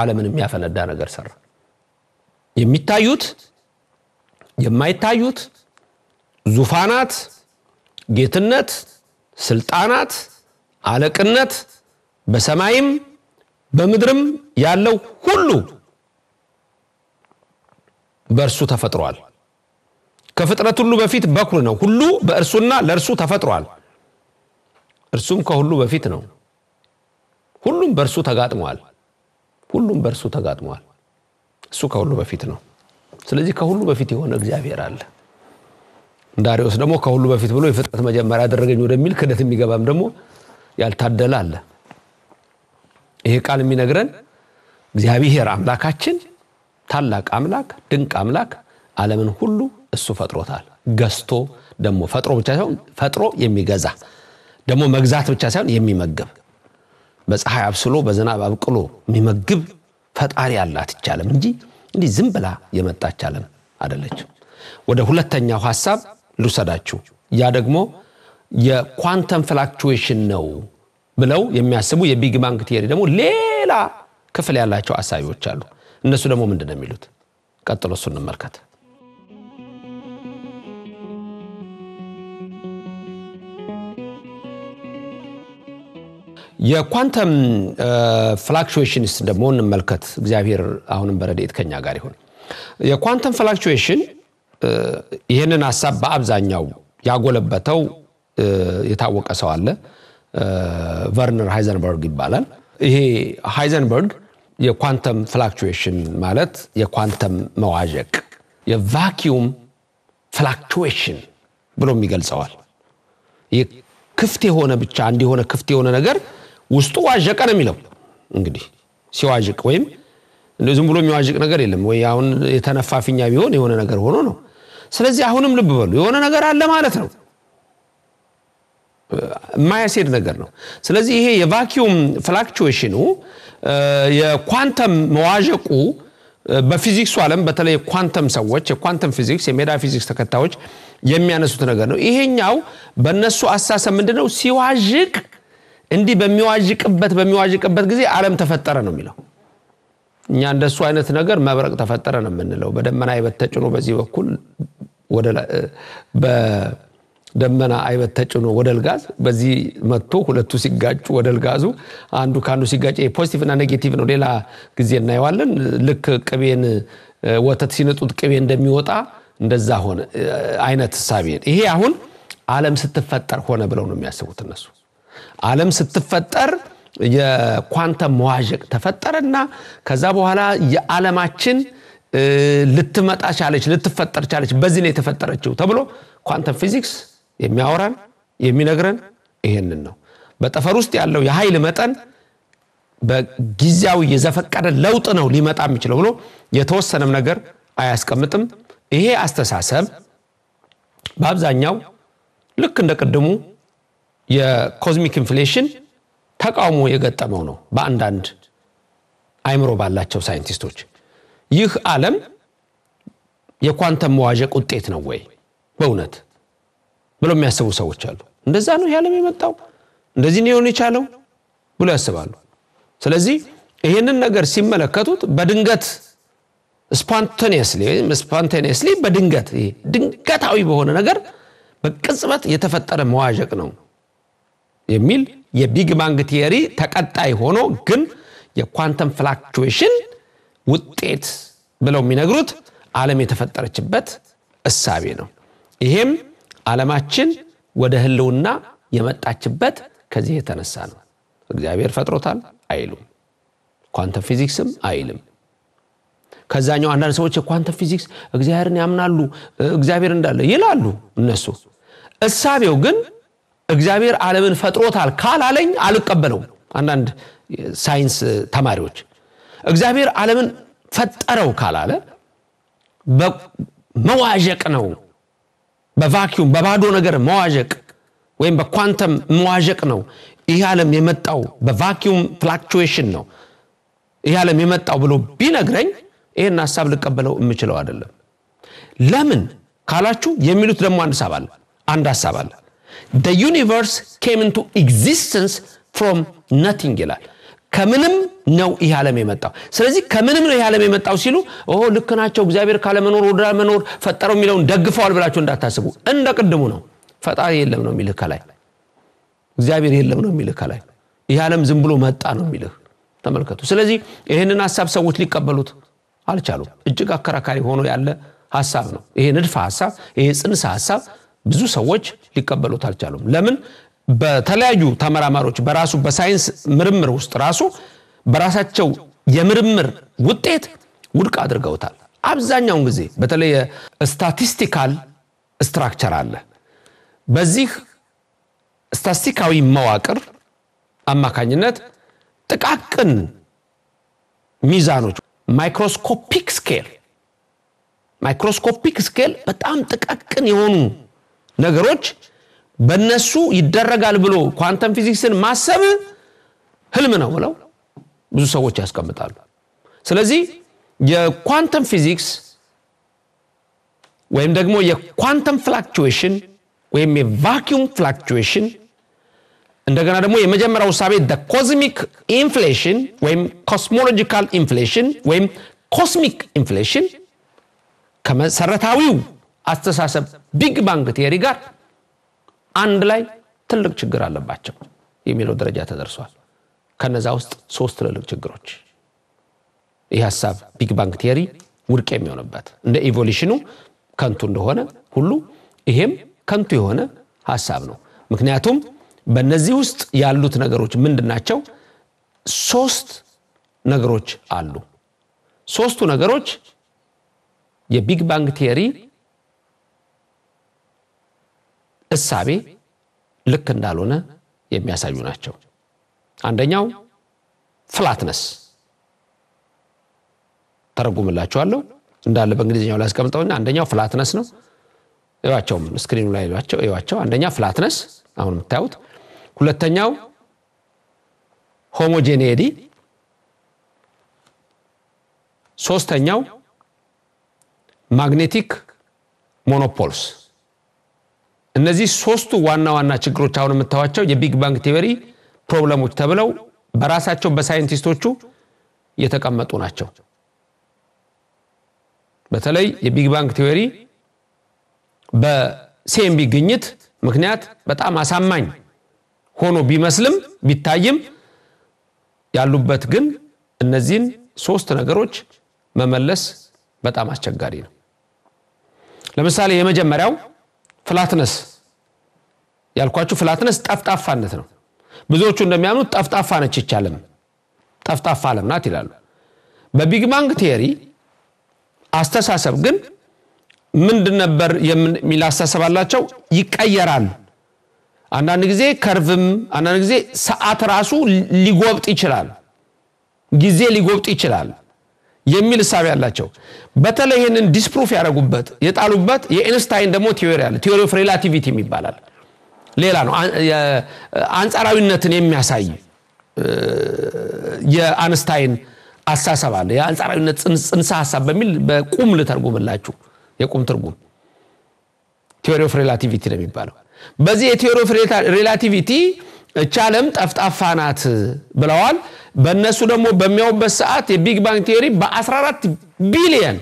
ዓለምን የሚያፈነዳ ነገር ሰራ የሚታዩት የማይታዩት ዙፋናት ጌትነት ስልጣናት አለቅነት በሰማይም በምድርም ያለው ሁሉ በእርሱ ተፈጥሯል ከፍጥረት ሁሉ በፊት በኩር ነው ሁሉ በእርሱና ለእርሱ ተፈጥሯል እርሱም ከሁሉ በፊት ነው ሁሉም በእርሱ ተጋጥሟል እሱ ከሁሉ በፊት ነው ስለዚህ ከሁሉ በፊት የሆነ እግዚአብሔር አለ ዳሪዮስ ደግሞ ከሁሉ በፊት ብሎ የፍጥረት መጀመሪያ ያደረገኝ ወደሚል ክደት የሚገባም ደግሞ ያልታደለ አለ ይሄ ቃል የሚነግረን እግዚአብሔር አምላካችን ታላቅ አምላክ ድንቅ አምላክ ዓለምን ሁሉ እሱ ፈጥሮታል ገዝቶ ደግሞ ፈጥሮ ብቻ ሳይሆን ፈጥሮ የሚገዛ ደግሞ መግዛት ብቻ ሳይሆን የሚመግብ በፀሐይ አብስሎ በዝናብ አብቅሎ የሚመግብ ፈጣሪ ያላት ይቻለም እንጂ ዝም ብላ የመጣች ዓለም አይደለችም ወደ ሁለተኛው ሐሳብ ልውሰዳችሁ ያ ደግሞ የኳንተም ፍላክቹዌሽን ነው ብለው የሚያስቡ የቢግ ባንግ ቲዮሪ ደግሞ ሌላ ክፍል ያላቸው አሳቢዎች አሉ እነሱ ደግሞ ምንድነው የሚሉት ቀጥሎ እሱን እንመልከት የኳንተም ፍላክቹዌሽንስ ደግሞ እንመልከት እግዚአብሔር አሁንም በረድኤት ከኛ ጋር ይሁን የኳንተም ፍላክቹዌሽን ይሄንን ሐሳብ በአብዛኛው ያጎለበተው የታወቀ ሰው አለ ቨርነር ሃይዘንበርግ ይባላል ይሄ ሃይዘንበርግ የኳንተም ፍላክቹዌሽን ማለት የኳንተም መዋዠቅ የቫኪዩም ፍላክቹዌሽን ብሎ የሚገልጸዋል የክፍት የሆነ ብቻ እንዲሆነ ክፍት የሆነ ነገር ውስጡ ዋዠቀ ነው የሚለው እንግዲህ ሲዋዥቅ ወይም እንደዚህ ብሎ የሚዋዥቅ ነገር የለም ወይ አሁን የተነፋፊኛ ቢሆን የሆነ ነገር ሆኖ ነው ስለዚህ አሁንም ልብ በሉ የሆነ ነገር አለ ማለት ነው ማያሴድ ነገር ነው ስለዚህ ይሄ የቫኪዩም ፍላክቹዌሽኑ የኳንተም መዋዠቁ በፊዚክሱ ዓለም በተለይ ኳንተም ሰዎች የኳንተም ፊዚክስ የሜዳ ፊዚክስ ተከታዮች የሚያነሱት ነገር ነው ይሄኛው በእነሱ አሳሰብ ምንድነው ሲዋዥቅ እንዲህ በሚዋዥቅበት ጊዜ ዓለም ተፈጠረ ነው የሚለው እኛ እንደሱ አይነት ነገር መብረቅ ተፈጠረ ነው የምንለው በደመና አይበት ተጭኖ በዚህ በኩል ወደ በደመና አይበት ተጭኖ ወደልጋዝ በዚህ መጥቶ ሁለቱ ሲጋጩ ወደልጋዙ አንዱ ካንዱ ሲጋጭ ፖዚቲቭ እና ኔጌቲቭ ነው ሌላ ጊዜ እናየዋለን ልክ ቅቤን ወተት ሲነጡት ቅቤ እንደሚወጣ እንደዛ ሆነ አይነት ሐሳብ ይሄ አሁን ዓለም ስትፈጠር ሆነ ብለው ነው የሚያስቡት እነሱ ዓለም ስትፈጠር የኳንተም መዋዠቅ ተፈጠረና ከዛ በኋላ የዓለማችን ልትመጣ ቻለች ልትፈጠር ቻለች በዚህ ነው የተፈጠረችው ተብሎ ኳንተም ፊዚክስ የሚያወራን የሚነግረን ይሄንን ነው በጠፈር ውስጥ ያለው የኃይል መጠን በጊዜያዊ የዘፈቀደ ለውጥ ነው ሊመጣ የሚችለው ብሎ የተወሰነም ነገር አያስቀምጥም ይሄ አስተሳሰብ በአብዛኛው ልክ እንደቀደሙ የኮዝሚክ ኢንፍሌሽን ተቃውሞ የገጠመው ነው በአንዳንድ አይምሮ ባላቸው ሳይንቲስቶች ይህ ዓለም የኳንተም መዋዠቅ ውጤት ነው ወይ በእውነት ብለው የሚያስቡ ሰዎች አሉ እንደዛ ነው ያለም የመጣው እንደዚህ ነው የቻለው ብሎ ያስባሉ ስለዚህ ይሄንን ነገር ሲመለከቱት በድንገት ስፖንታኒየስሊ በድንገት ድንገታዊ በሆነ ነገር በቅጽበት የተፈጠረ መዋዠቅ ነው የሚል የቢግ ባንግ ቲዮሪ ተቀጣይ ሆኖ ግን የኳንተም ፍላክቹዌሽን ውጤት ብለው የሚነግሩት ዓለም የተፈጠረችበት እሳቤ ነው ይሄም ዓለማችን ወደ ህልውና የመጣችበት ከዚህ የተነሳ ነው እግዚአብሔር ፈጥሮታል አይሉም ኳንተም ፊዚክስም አይልም ከዛኛው አንዳንድ ሰዎች የኳንተም ፊዚክስ እግዚአብሔርን ያምናሉ እግዚአብሔር እንዳለ ይላሉ እነሱ እሳቤው ግን እግዚአብሔር ዓለምን ፈጥሮታል ካላለኝ አልቀበለው አንዳንድ ሳይንስ ተማሪዎች እግዚአብሔር ዓለምን ፈጠረው ካላለ በመዋዠቅ ነው በቫኪዩም በባዶ ነገር መዋዠቅ ወይም በኳንተም መዋዠቅ ነው ይሄ ዓለም የመጣው በቫኪዩም ፍላክቹዌሽን ነው ይሄ ዓለም የመጣው ብሎ ቢነግረኝ ይሄን ሐሳብ ልቀበለው የምችለው አይደለም ለምን ካላችሁ የሚሉት ደግሞ አንድ ሐሳብ አለ the universe came into existence from nothing ይላል ከምንም ነው ይሄ ዓለም የመጣው ስለዚህ ከምንም ነው ይሄ ዓለም የመጣው ሲሉ ልክ ናቸው እግዚአብሔር ካለ መኖር ወደ መኖር ፈጠረው የሚለውን ደግፈዋል ብላችሁ እንዳታስቡ እንደቀደሙ ነው ፈጣሪ የለም ነው የሚልህ ከላይ እግዚአብሔር የለም ነው የሚልህ ከላይ ይሄ ዓለም ዝም ብሎ መጣ ነው የሚልህ ተመልከቱ ስለዚህ ይሄንን ሐሳብ ሰዎች ሊቀበሉት አልቻሉም እጅግ አከራካሪ ሆኖ ያለ ሐሳብ ነው ይሄ ንድፈ ሐሳብ ይሄ ጽንሰ ሐሳብ ብዙ ሰዎች ሊቀበሉት አልቻሉም ለምን በተለያዩ ተመራማሪዎች በራሱ በሳይንስ ምርምር ውስጥ ራሱ በራሳቸው የምርምር ውጤት ውድቅ አድርገውታል አብዛኛውን ጊዜ በተለይ ስታቲስቲካል ስትራክቸር አለ በዚህ ስታቲስቲካዊ መዋቅር አማካኝነት ጥቃቅን ሚዛኖች ማይክሮስኮፒክ ስኬል በጣም ጥቃቅን የሆኑ ነገሮች በእነሱ ይደረጋል ብሎ ኳንተም ፊዚክስን ማሰብ ህልም ነው ብለው ብዙ ሰዎች ያስቀምጣሉ ስለዚህ የኳንተም ፊዚክስ ወይም ደግሞ የኳንተም ፍላክቹዌሽን ወይም የቫኪዩም ፍላክቹዌሽን እንደገና ደግሞ የመጀመሪያው ሐሳብ the cosmic inflation ወይም cosmological inflation ወይም cosmic inflation ከመሰረታዊው አስተሳሰብ ቢግ ባንግ ቲዮሪ ጋር አንድ ላይ ትልቅ ችግር አለባቸው የሚለው ደረጃ ተደርሷል ከነዛ ውስጥ 3 ትልልቅ ችግሮች ይህ ሐሳብ ቢግ ባንግ ቲዮሪ ውድቅ የሚሆንበት እንደ ኢቮሉሽኑ ከንቱ እንደሆነ ሁሉ ይሄም ከንቱ የሆነ ሐሳብ ነው ምክንያቱም በእነዚህ ውስጥ ያሉት ነገሮች ምንድናቸው 3 ነገሮች አሉ 3ቱ ነገሮች የቢግ ባንግ ቲዮሪ እሳቤ ልክ እንዳልሆነ የሚያሳዩ ናቸው አንደኛው ፍላትነስ ተረጉምላችኋለሁ እንዳለ በእንግሊዝኛው ላይ አስቀምጠውና አንደኛው ፍላትነስ ነው እያቸው ስክሪኑ ላይ እያቸው አንደኛ ፍላትነስ አሁን የምታዩት ሁለተኛው ሆሞጂኒቲ ሶስተኛው ማግኔቲክ ሞኖፖልስ እነዚህ 3ቱ ዋና ችግሮች አሁን የምታዋቸው የቢግ ባንግ ቲዮሪ ፕሮብሌሞች ተብለው በራሳቸው በሳይንቲስቶቹ የተቀመጡ ናቸው በተለይ የቢግ ባንግ ቲዮሪ በሲኤምቢ ግኝት ምክንያት በጣም አሳማኝ ሆኖ ቢመስልም ቢታይም ያሉበት ግን እነዚህን 3 ነገሮች መመለስ በጣም አስቸጋሪ ነው ለምሳሌ የመጀመሪያው ፍላትነስ ያልኳችሁ ፍላትነስ ጠፍጣፋነት ነው ብዙዎቹ እንደሚያምኑት ጠፍጣፋ ነች ይቻለም ጠፍጣፋ ዓለም ናት ይላሉ በቢግ ባንግ ቲዮሪ አስተሳሰብ ግን ምንድን ነበር የሚል አስተሳሰብ አላቸው ይቀየራል አንዳንድ ጊዜ ከርቭም አንዳንድ ጊዜ ሰዓት ራሱ ሊጎብጥ ይችላል ጊዜ ሊጎብጥ ይችላል የሚል ሐሳብ ያላቸው በተለይ ይሄንን ዲስፕሩፍ ያደረጉበት የጣሉበት የአይንስታይን ደግሞ ቲዮሪ አለ ቲዮሪ ኦፍ ሪላቲቪቲ ይባላል ሌላ ነው አንጻራዊነትን የሚያሳይ የአይንስታይን አስተሳሰብ አለ የአንጻራዊነት ጽንሰ ሐሳብ በሚል በቁም ልተርጉምላችሁ የቁም ትርጉም ቲዮሪ ኦፍ ሪላቲቪቲ ነው የሚባለው በዚህ የቲዮሪ ኦፍ ሪላቲቪቲ ቻለም ጠፍጣፋ ናት ብለዋል በእነሱ ደግሞ በሚያውበት ሰዓት የቢግ ባንግ ቲዮሪ በ14 ቢሊየን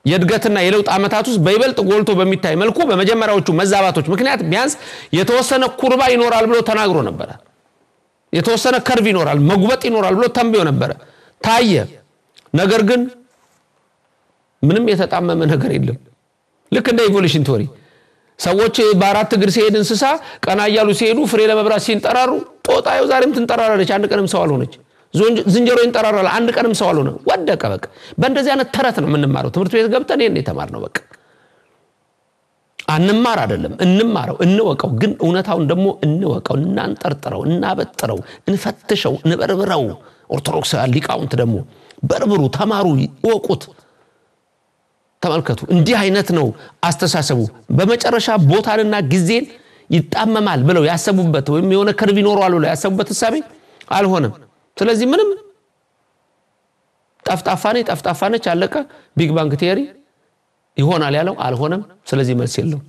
የድገትና የለውጥ አመታት ውስጥ በይበልጥ ጎልቶ በሚታይ መልኩ በመጀመሪያዎቹ መዛባቶች ምክንያት ቢያንስ የተወሰነ ኩርባ ይኖራል ብሎ ተናግሮ ነበር የተወሰነ ከርቭ ይኖራል መጉበጥ ይኖራል ብሎ ተንብዮ ነበር ታየ ነገር ግን ምንም የተጣመመ ነገር የለም ልክ እንደ ኢቮሉሽን ቲዮሪ ሰዎች በአራት እግር ሲሄድ እንስሳ ቀና ያያሉ ሲሄዱ ፍሬ ለመብራት ሲንጠራሩ ጦጣው ዛሬም ትንጠራራለች አንድ ቀንም ሰው አልሆነች ዝንጀሮ ይንጠራራል አንድ ቀንም ሰው አልሆነ ወደቀ በቃ በእንደዚህ አይነት ተረት ነው የምንማረው ትምህርት ቤት ገብተን ይሄን የተማርነው በቃ አንማር አይደለም እንማረው እንወቀው ግን እውነታውን ደግሞ እንወቀው እናንጠርጥረው እናበጥረው እንፈትሸው እንበርብረው ኦርቶዶክስ ሊቃውንት ደግሞ በርብሩ ተማሩ ይወቁት ተመልከቱ እንዲህ አይነት ነው አስተሳሰቡ በመጨረሻ ቦታንና ጊዜን ይጣመማል ብለው ያሰቡበት ወይም የሆነ ከርቭ ይኖራል ብለው ያሰቡበት ሐሳብ አልሆነም ስለዚህ ምንም ጠፍጣፋነች አለቀ ቢግ ባንግ ቲዮሪ ይሆናል ያለው አልሆነም ስለዚህ መልስ የለው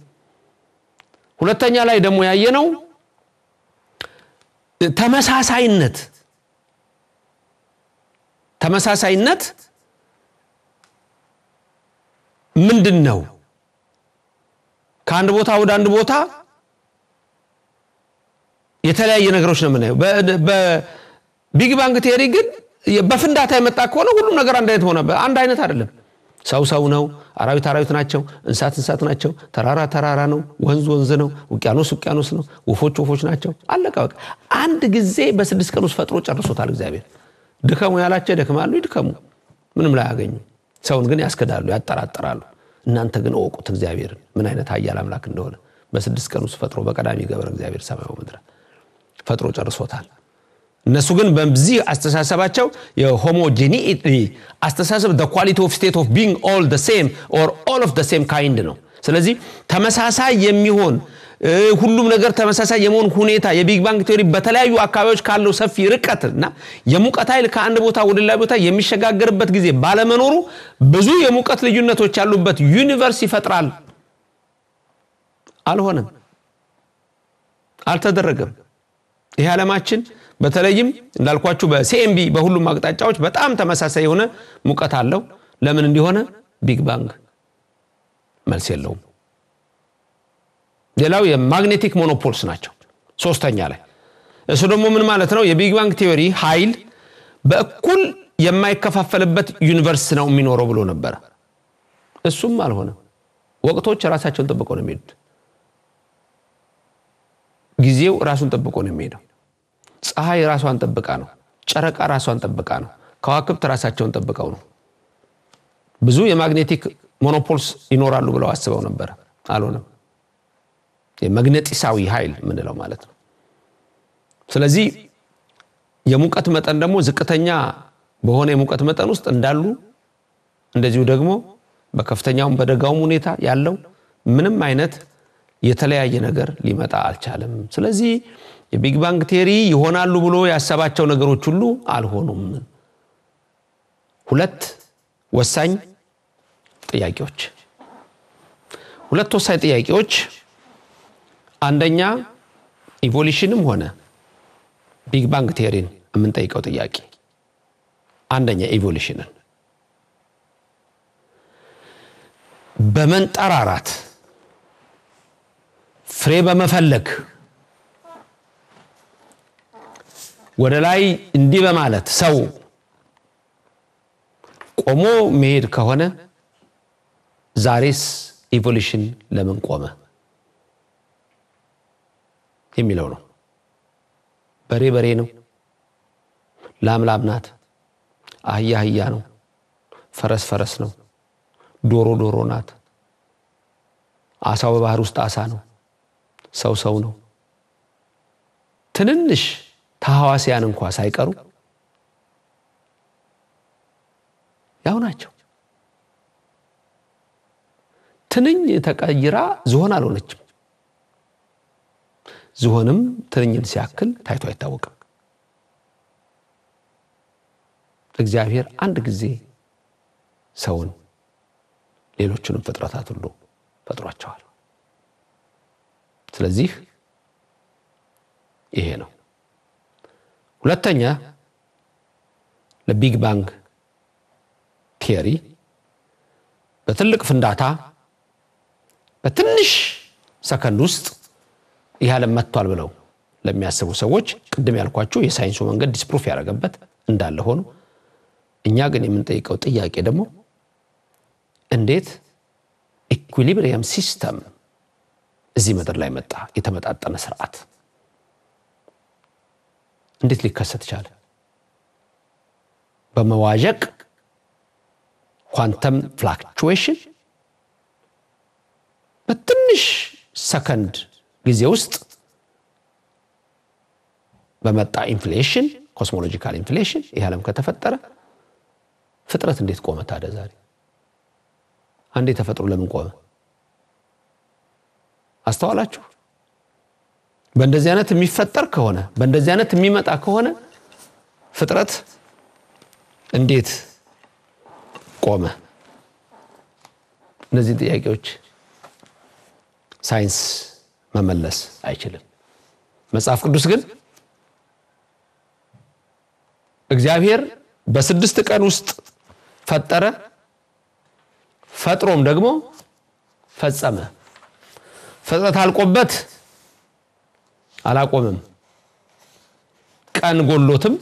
ሁለተኛ ላይ ደግሞ ያየነው ተመሳሳይነት ምንድነው ከአንድ ቦታ ወደ አንድ ቦታ የተለያየ ነገሮች ነው የምናየው በቢግ ባንግ ቲዮሪ ግን በፍንዳታ የመጣ ከሆነ ሁሉ ነገር አንድ አይነት ሆነ አንድ አይነት አይደለም ሰው ነው አራዊት ናቸው እንስሳት ናቸው ተራራ ነው ወንዝ ነው ውቅያኖስ ነው ወፎች ናቸው አለቀ በቃ አንድ ጊዜ በ6 ቀን ውስጥ ፈጥሮ ጨርሶታል እግዚአብሔር ድከሙ ያላቸው ደከማሉ ይድከሙ ምንም ላይ ያገኙ ሰውን ግን ያስከዳሉ ያጠራጥራሉ እናንተ ግን ወቁት እግዚአብሔር ምን አይነት ኃያል አምላክ እንደሆነ በ6 ቀን ውስጥ ፈጥሮ በቀዳሚ ገበር እግዚአብሔር ሰማዩ ምድር ፈጥሮ ጨርሶታል እነሱ ግን በዚህ አስተሳሰባቸው የሆሞጂኒቲ አስተሳሰብ the quality of state of being all the same or all of the same kind ነው ስለዚህ ተመሳሳይ የሚሆን ሁሉም ነገር ተመሳሳይ የመሆን ሁኔታ የቢግ ባንግ ቲዮሪ በተለያዩ አካባቢዎች ካለው ሰፊ ርቀትና የሙቀት ኃይል ከአንድ ቦታ ወደ ሌላ ቦታ የሚሸጋገርበት ጊዜ ባለመኖሩ ብዙ የሙቀት ልዩነቶች ያሉበት ዩኒቨርስ ይፈጥራል አልሆነም አልተደረገም ይሄ ዓለማችን በተለይም እንዳልኳችሁ በሲኤምቢ በሁሉም አቅጣጫዎች በጣም ተመሳሳይ የሆነ ሙቀት አለው ለምን እንዲሆነ ቢግ ባንግ መልስ የለውም ሌላው የማግኔቲክ ሞኖፖልስ ናቸው ሶስተኛ ላይ እሱ ደግሞ ምን ማለት ነው የቢግ ባንግ ቲዮሪ ኃይል በእኩል የማይከፋፈልበት ዩኒቨርስ ነው የሚኖረው ብሎ ነበር እሱም አልሆነም ወቅቶች ራሳቸውን ተጠብቀው ነው የሚሄዱት ጊዜው ራሱን ተጠብቆ ነው የሚሄደው ፀሐይ ራሷን ተጠብቃ ነው ጨረቃ ራሷን ተጠብቃ ነው ከዋክብት ራሳቸውን ተጠብቀው ነው ብዙ የማግኔቲክ ሞኖፖልስ ይኖራሉ ብለው አስበው ነበር አልሆነም የማግኔቲሳዊ ኃይል ምንለው ማለት ነው ስለዚህ የሙቀት መጠን ደግሞ ዝቅተኛ በሆነ የሙቀት መጠን ውስጥ እንዳሉ እንደዚሁ ደግሞ በከፍተኛውም በደጋውም ሁኔታ ያለው ምንም አይነት የተለያየ ነገር ሊመጣ አልቻለም ስለዚህ የቢግ ባንግ ቲዮሪ ይሆናሉ ብሎ ያሰባቸው ነገሮች ሁሉ አልሆኑም ሁለት ወሳኝ ጥያቄዎች አንደኛ ኢቮሉሽንም ሆነ ቢግ ባንግ ቲዮሪን የምንጠይቀው ጥያቄ አንደኛ ኢቮሉሽንን በመንጠራራት ፍሬ በመፈለግ ወደ ላይ እንዲህ በማለት ሰው ቆሞ መሄድ ከሆነ ዛሬስ ኢቮሉሽን ለምን ቆመ የሚለው ነው በሬ ነው ላም ናት አህያ ነው ፈረስ ነው ዶሮ ናት አሳው በባህር ውስጥ አሳ ነው ሰው ነው ትንንሽ ተሐዋሲያን እንኳን ሳይቀሩ ያው ናቸው። ትንኝ ተቀይራ ዝሆን አልሆነችም። ዝሆንም ትንኝን ሲያክል ታይቶ አይታወቅም። እግዚአብሔር አንድ ጊዜ ሰውን ሌሎችንም ፍጥረታት ሁሉ ፈጥሯቸዋል። ስለዚህ ይሄ ነው። ሁለተኛ ለቢግ ባንግ ቲዮሪ በትልቅ ፍንዳታ በትንሽ ሰከንድ ውስጥ ይህ ዓለም መጥቷል ብለው ለሚያስቡ ሰዎች ቅድም ያልኳችሁ የሳይንሱ መንገድ ዲስፕሩፍ ያደረገበት እንዳለ ሆኖ እኛ ግን የምንጠይቀው ጥያቄ ደግሞ እንዴት ኢኩሊብሪየም ሲስተም እዚህ ምድር ላይ መጣ? የተመጣጠነ ስርዓት እንዴት ሊከሰት ቻለ? በመዋዠቅ ኳንተም ፍላክቹዌሽን በትንሽ ሰከንድ ጊዜ ውስጥ በመጣ ኢንፍሌሽን ኮስሞሎጂካል ኢንፍሌሽን ይህ ዓለም ከተፈጠረ ፍጥረት እንዴት ቆመ ታዲያ ዛሬ? አንዴ ተፈጥሮ ለምን ቆመ? አስተዋላችሁ? በእንደዚህ አይነት የሚፈጠር ከሆነ በእንደዚህ አይነት የሚመጣ ከሆነ ፍጥረት እንዴት ቆመ? እነዚህ ጥያቄዎች ሳይንስ መመለስ አይችልም። መጽሐፍ ቅዱስ ግን እግዚአብሔር በ6 ቀን ውስጥ ፈጠረ፣ ፈጥሮም ደግሞ ፈጸመ። ፍጥረት አልቆበት አላቆመም፣ ቀን ጎሎትም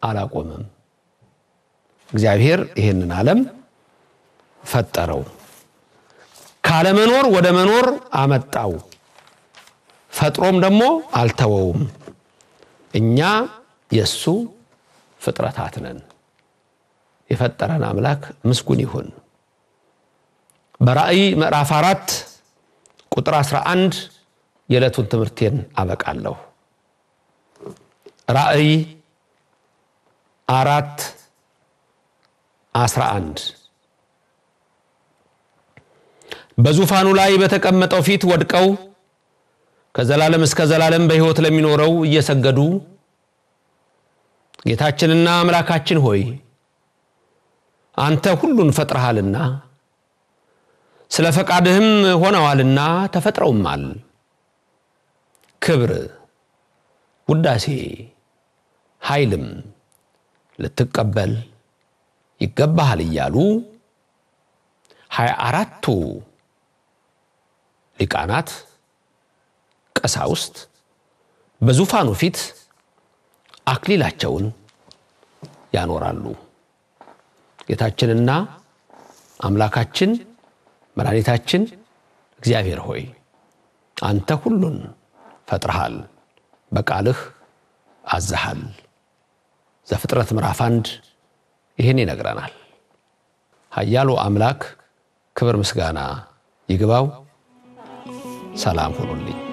አላቆመም። እግዚአብሔር ይሄንን ዓለም ፈጠረው፣ ካለመኖር ወደ መኖር አመጣው፣ ፈጥሮም ደግሞ አልተወውም። እኛ የሱ ፍጥረታት ነን። የፈጠረን አምላክ ምስጉን ይሁን። በራእይ ምዕራፍ 4 ቁጥር 11 የዕለቱን ትምህርቴን አበቃለሁ። ራእይ 4:11 በዙፋኑ ላይ በተቀመጠው ፊት ወድቀው ከዘላለም እስከ ዘላለም በሕይወት ለሚኖረው እየሰገዱ ጌታችንና አምላካችን ሆይ አንተ ሁሉን ፈጥረሃልና ስለ ፈቃድህም ሆነዋልና ተፈጥረውማል፣ ክብር ውዳሴ ኃይልም ልትቀበል ይገባሃል እያሉ 24ቱ ሊቃናት ቀሳውስት በዙፋኑ ፊት አክሊላቸውን ያኖራሉ። ጌታችንና አምላካችን መድኃኒታችን እግዚአብሔር ሆይ አንተ ሁሉን ፈጥረሃል፣ በቃልህ አዘሃል። ዘፍጥረት ምዕራፍ 1 ይሄን ይነግረናል። ኃያሉ አምላክ ክብር ምስጋና ይግባው። ሰላም ሁኑልኝ።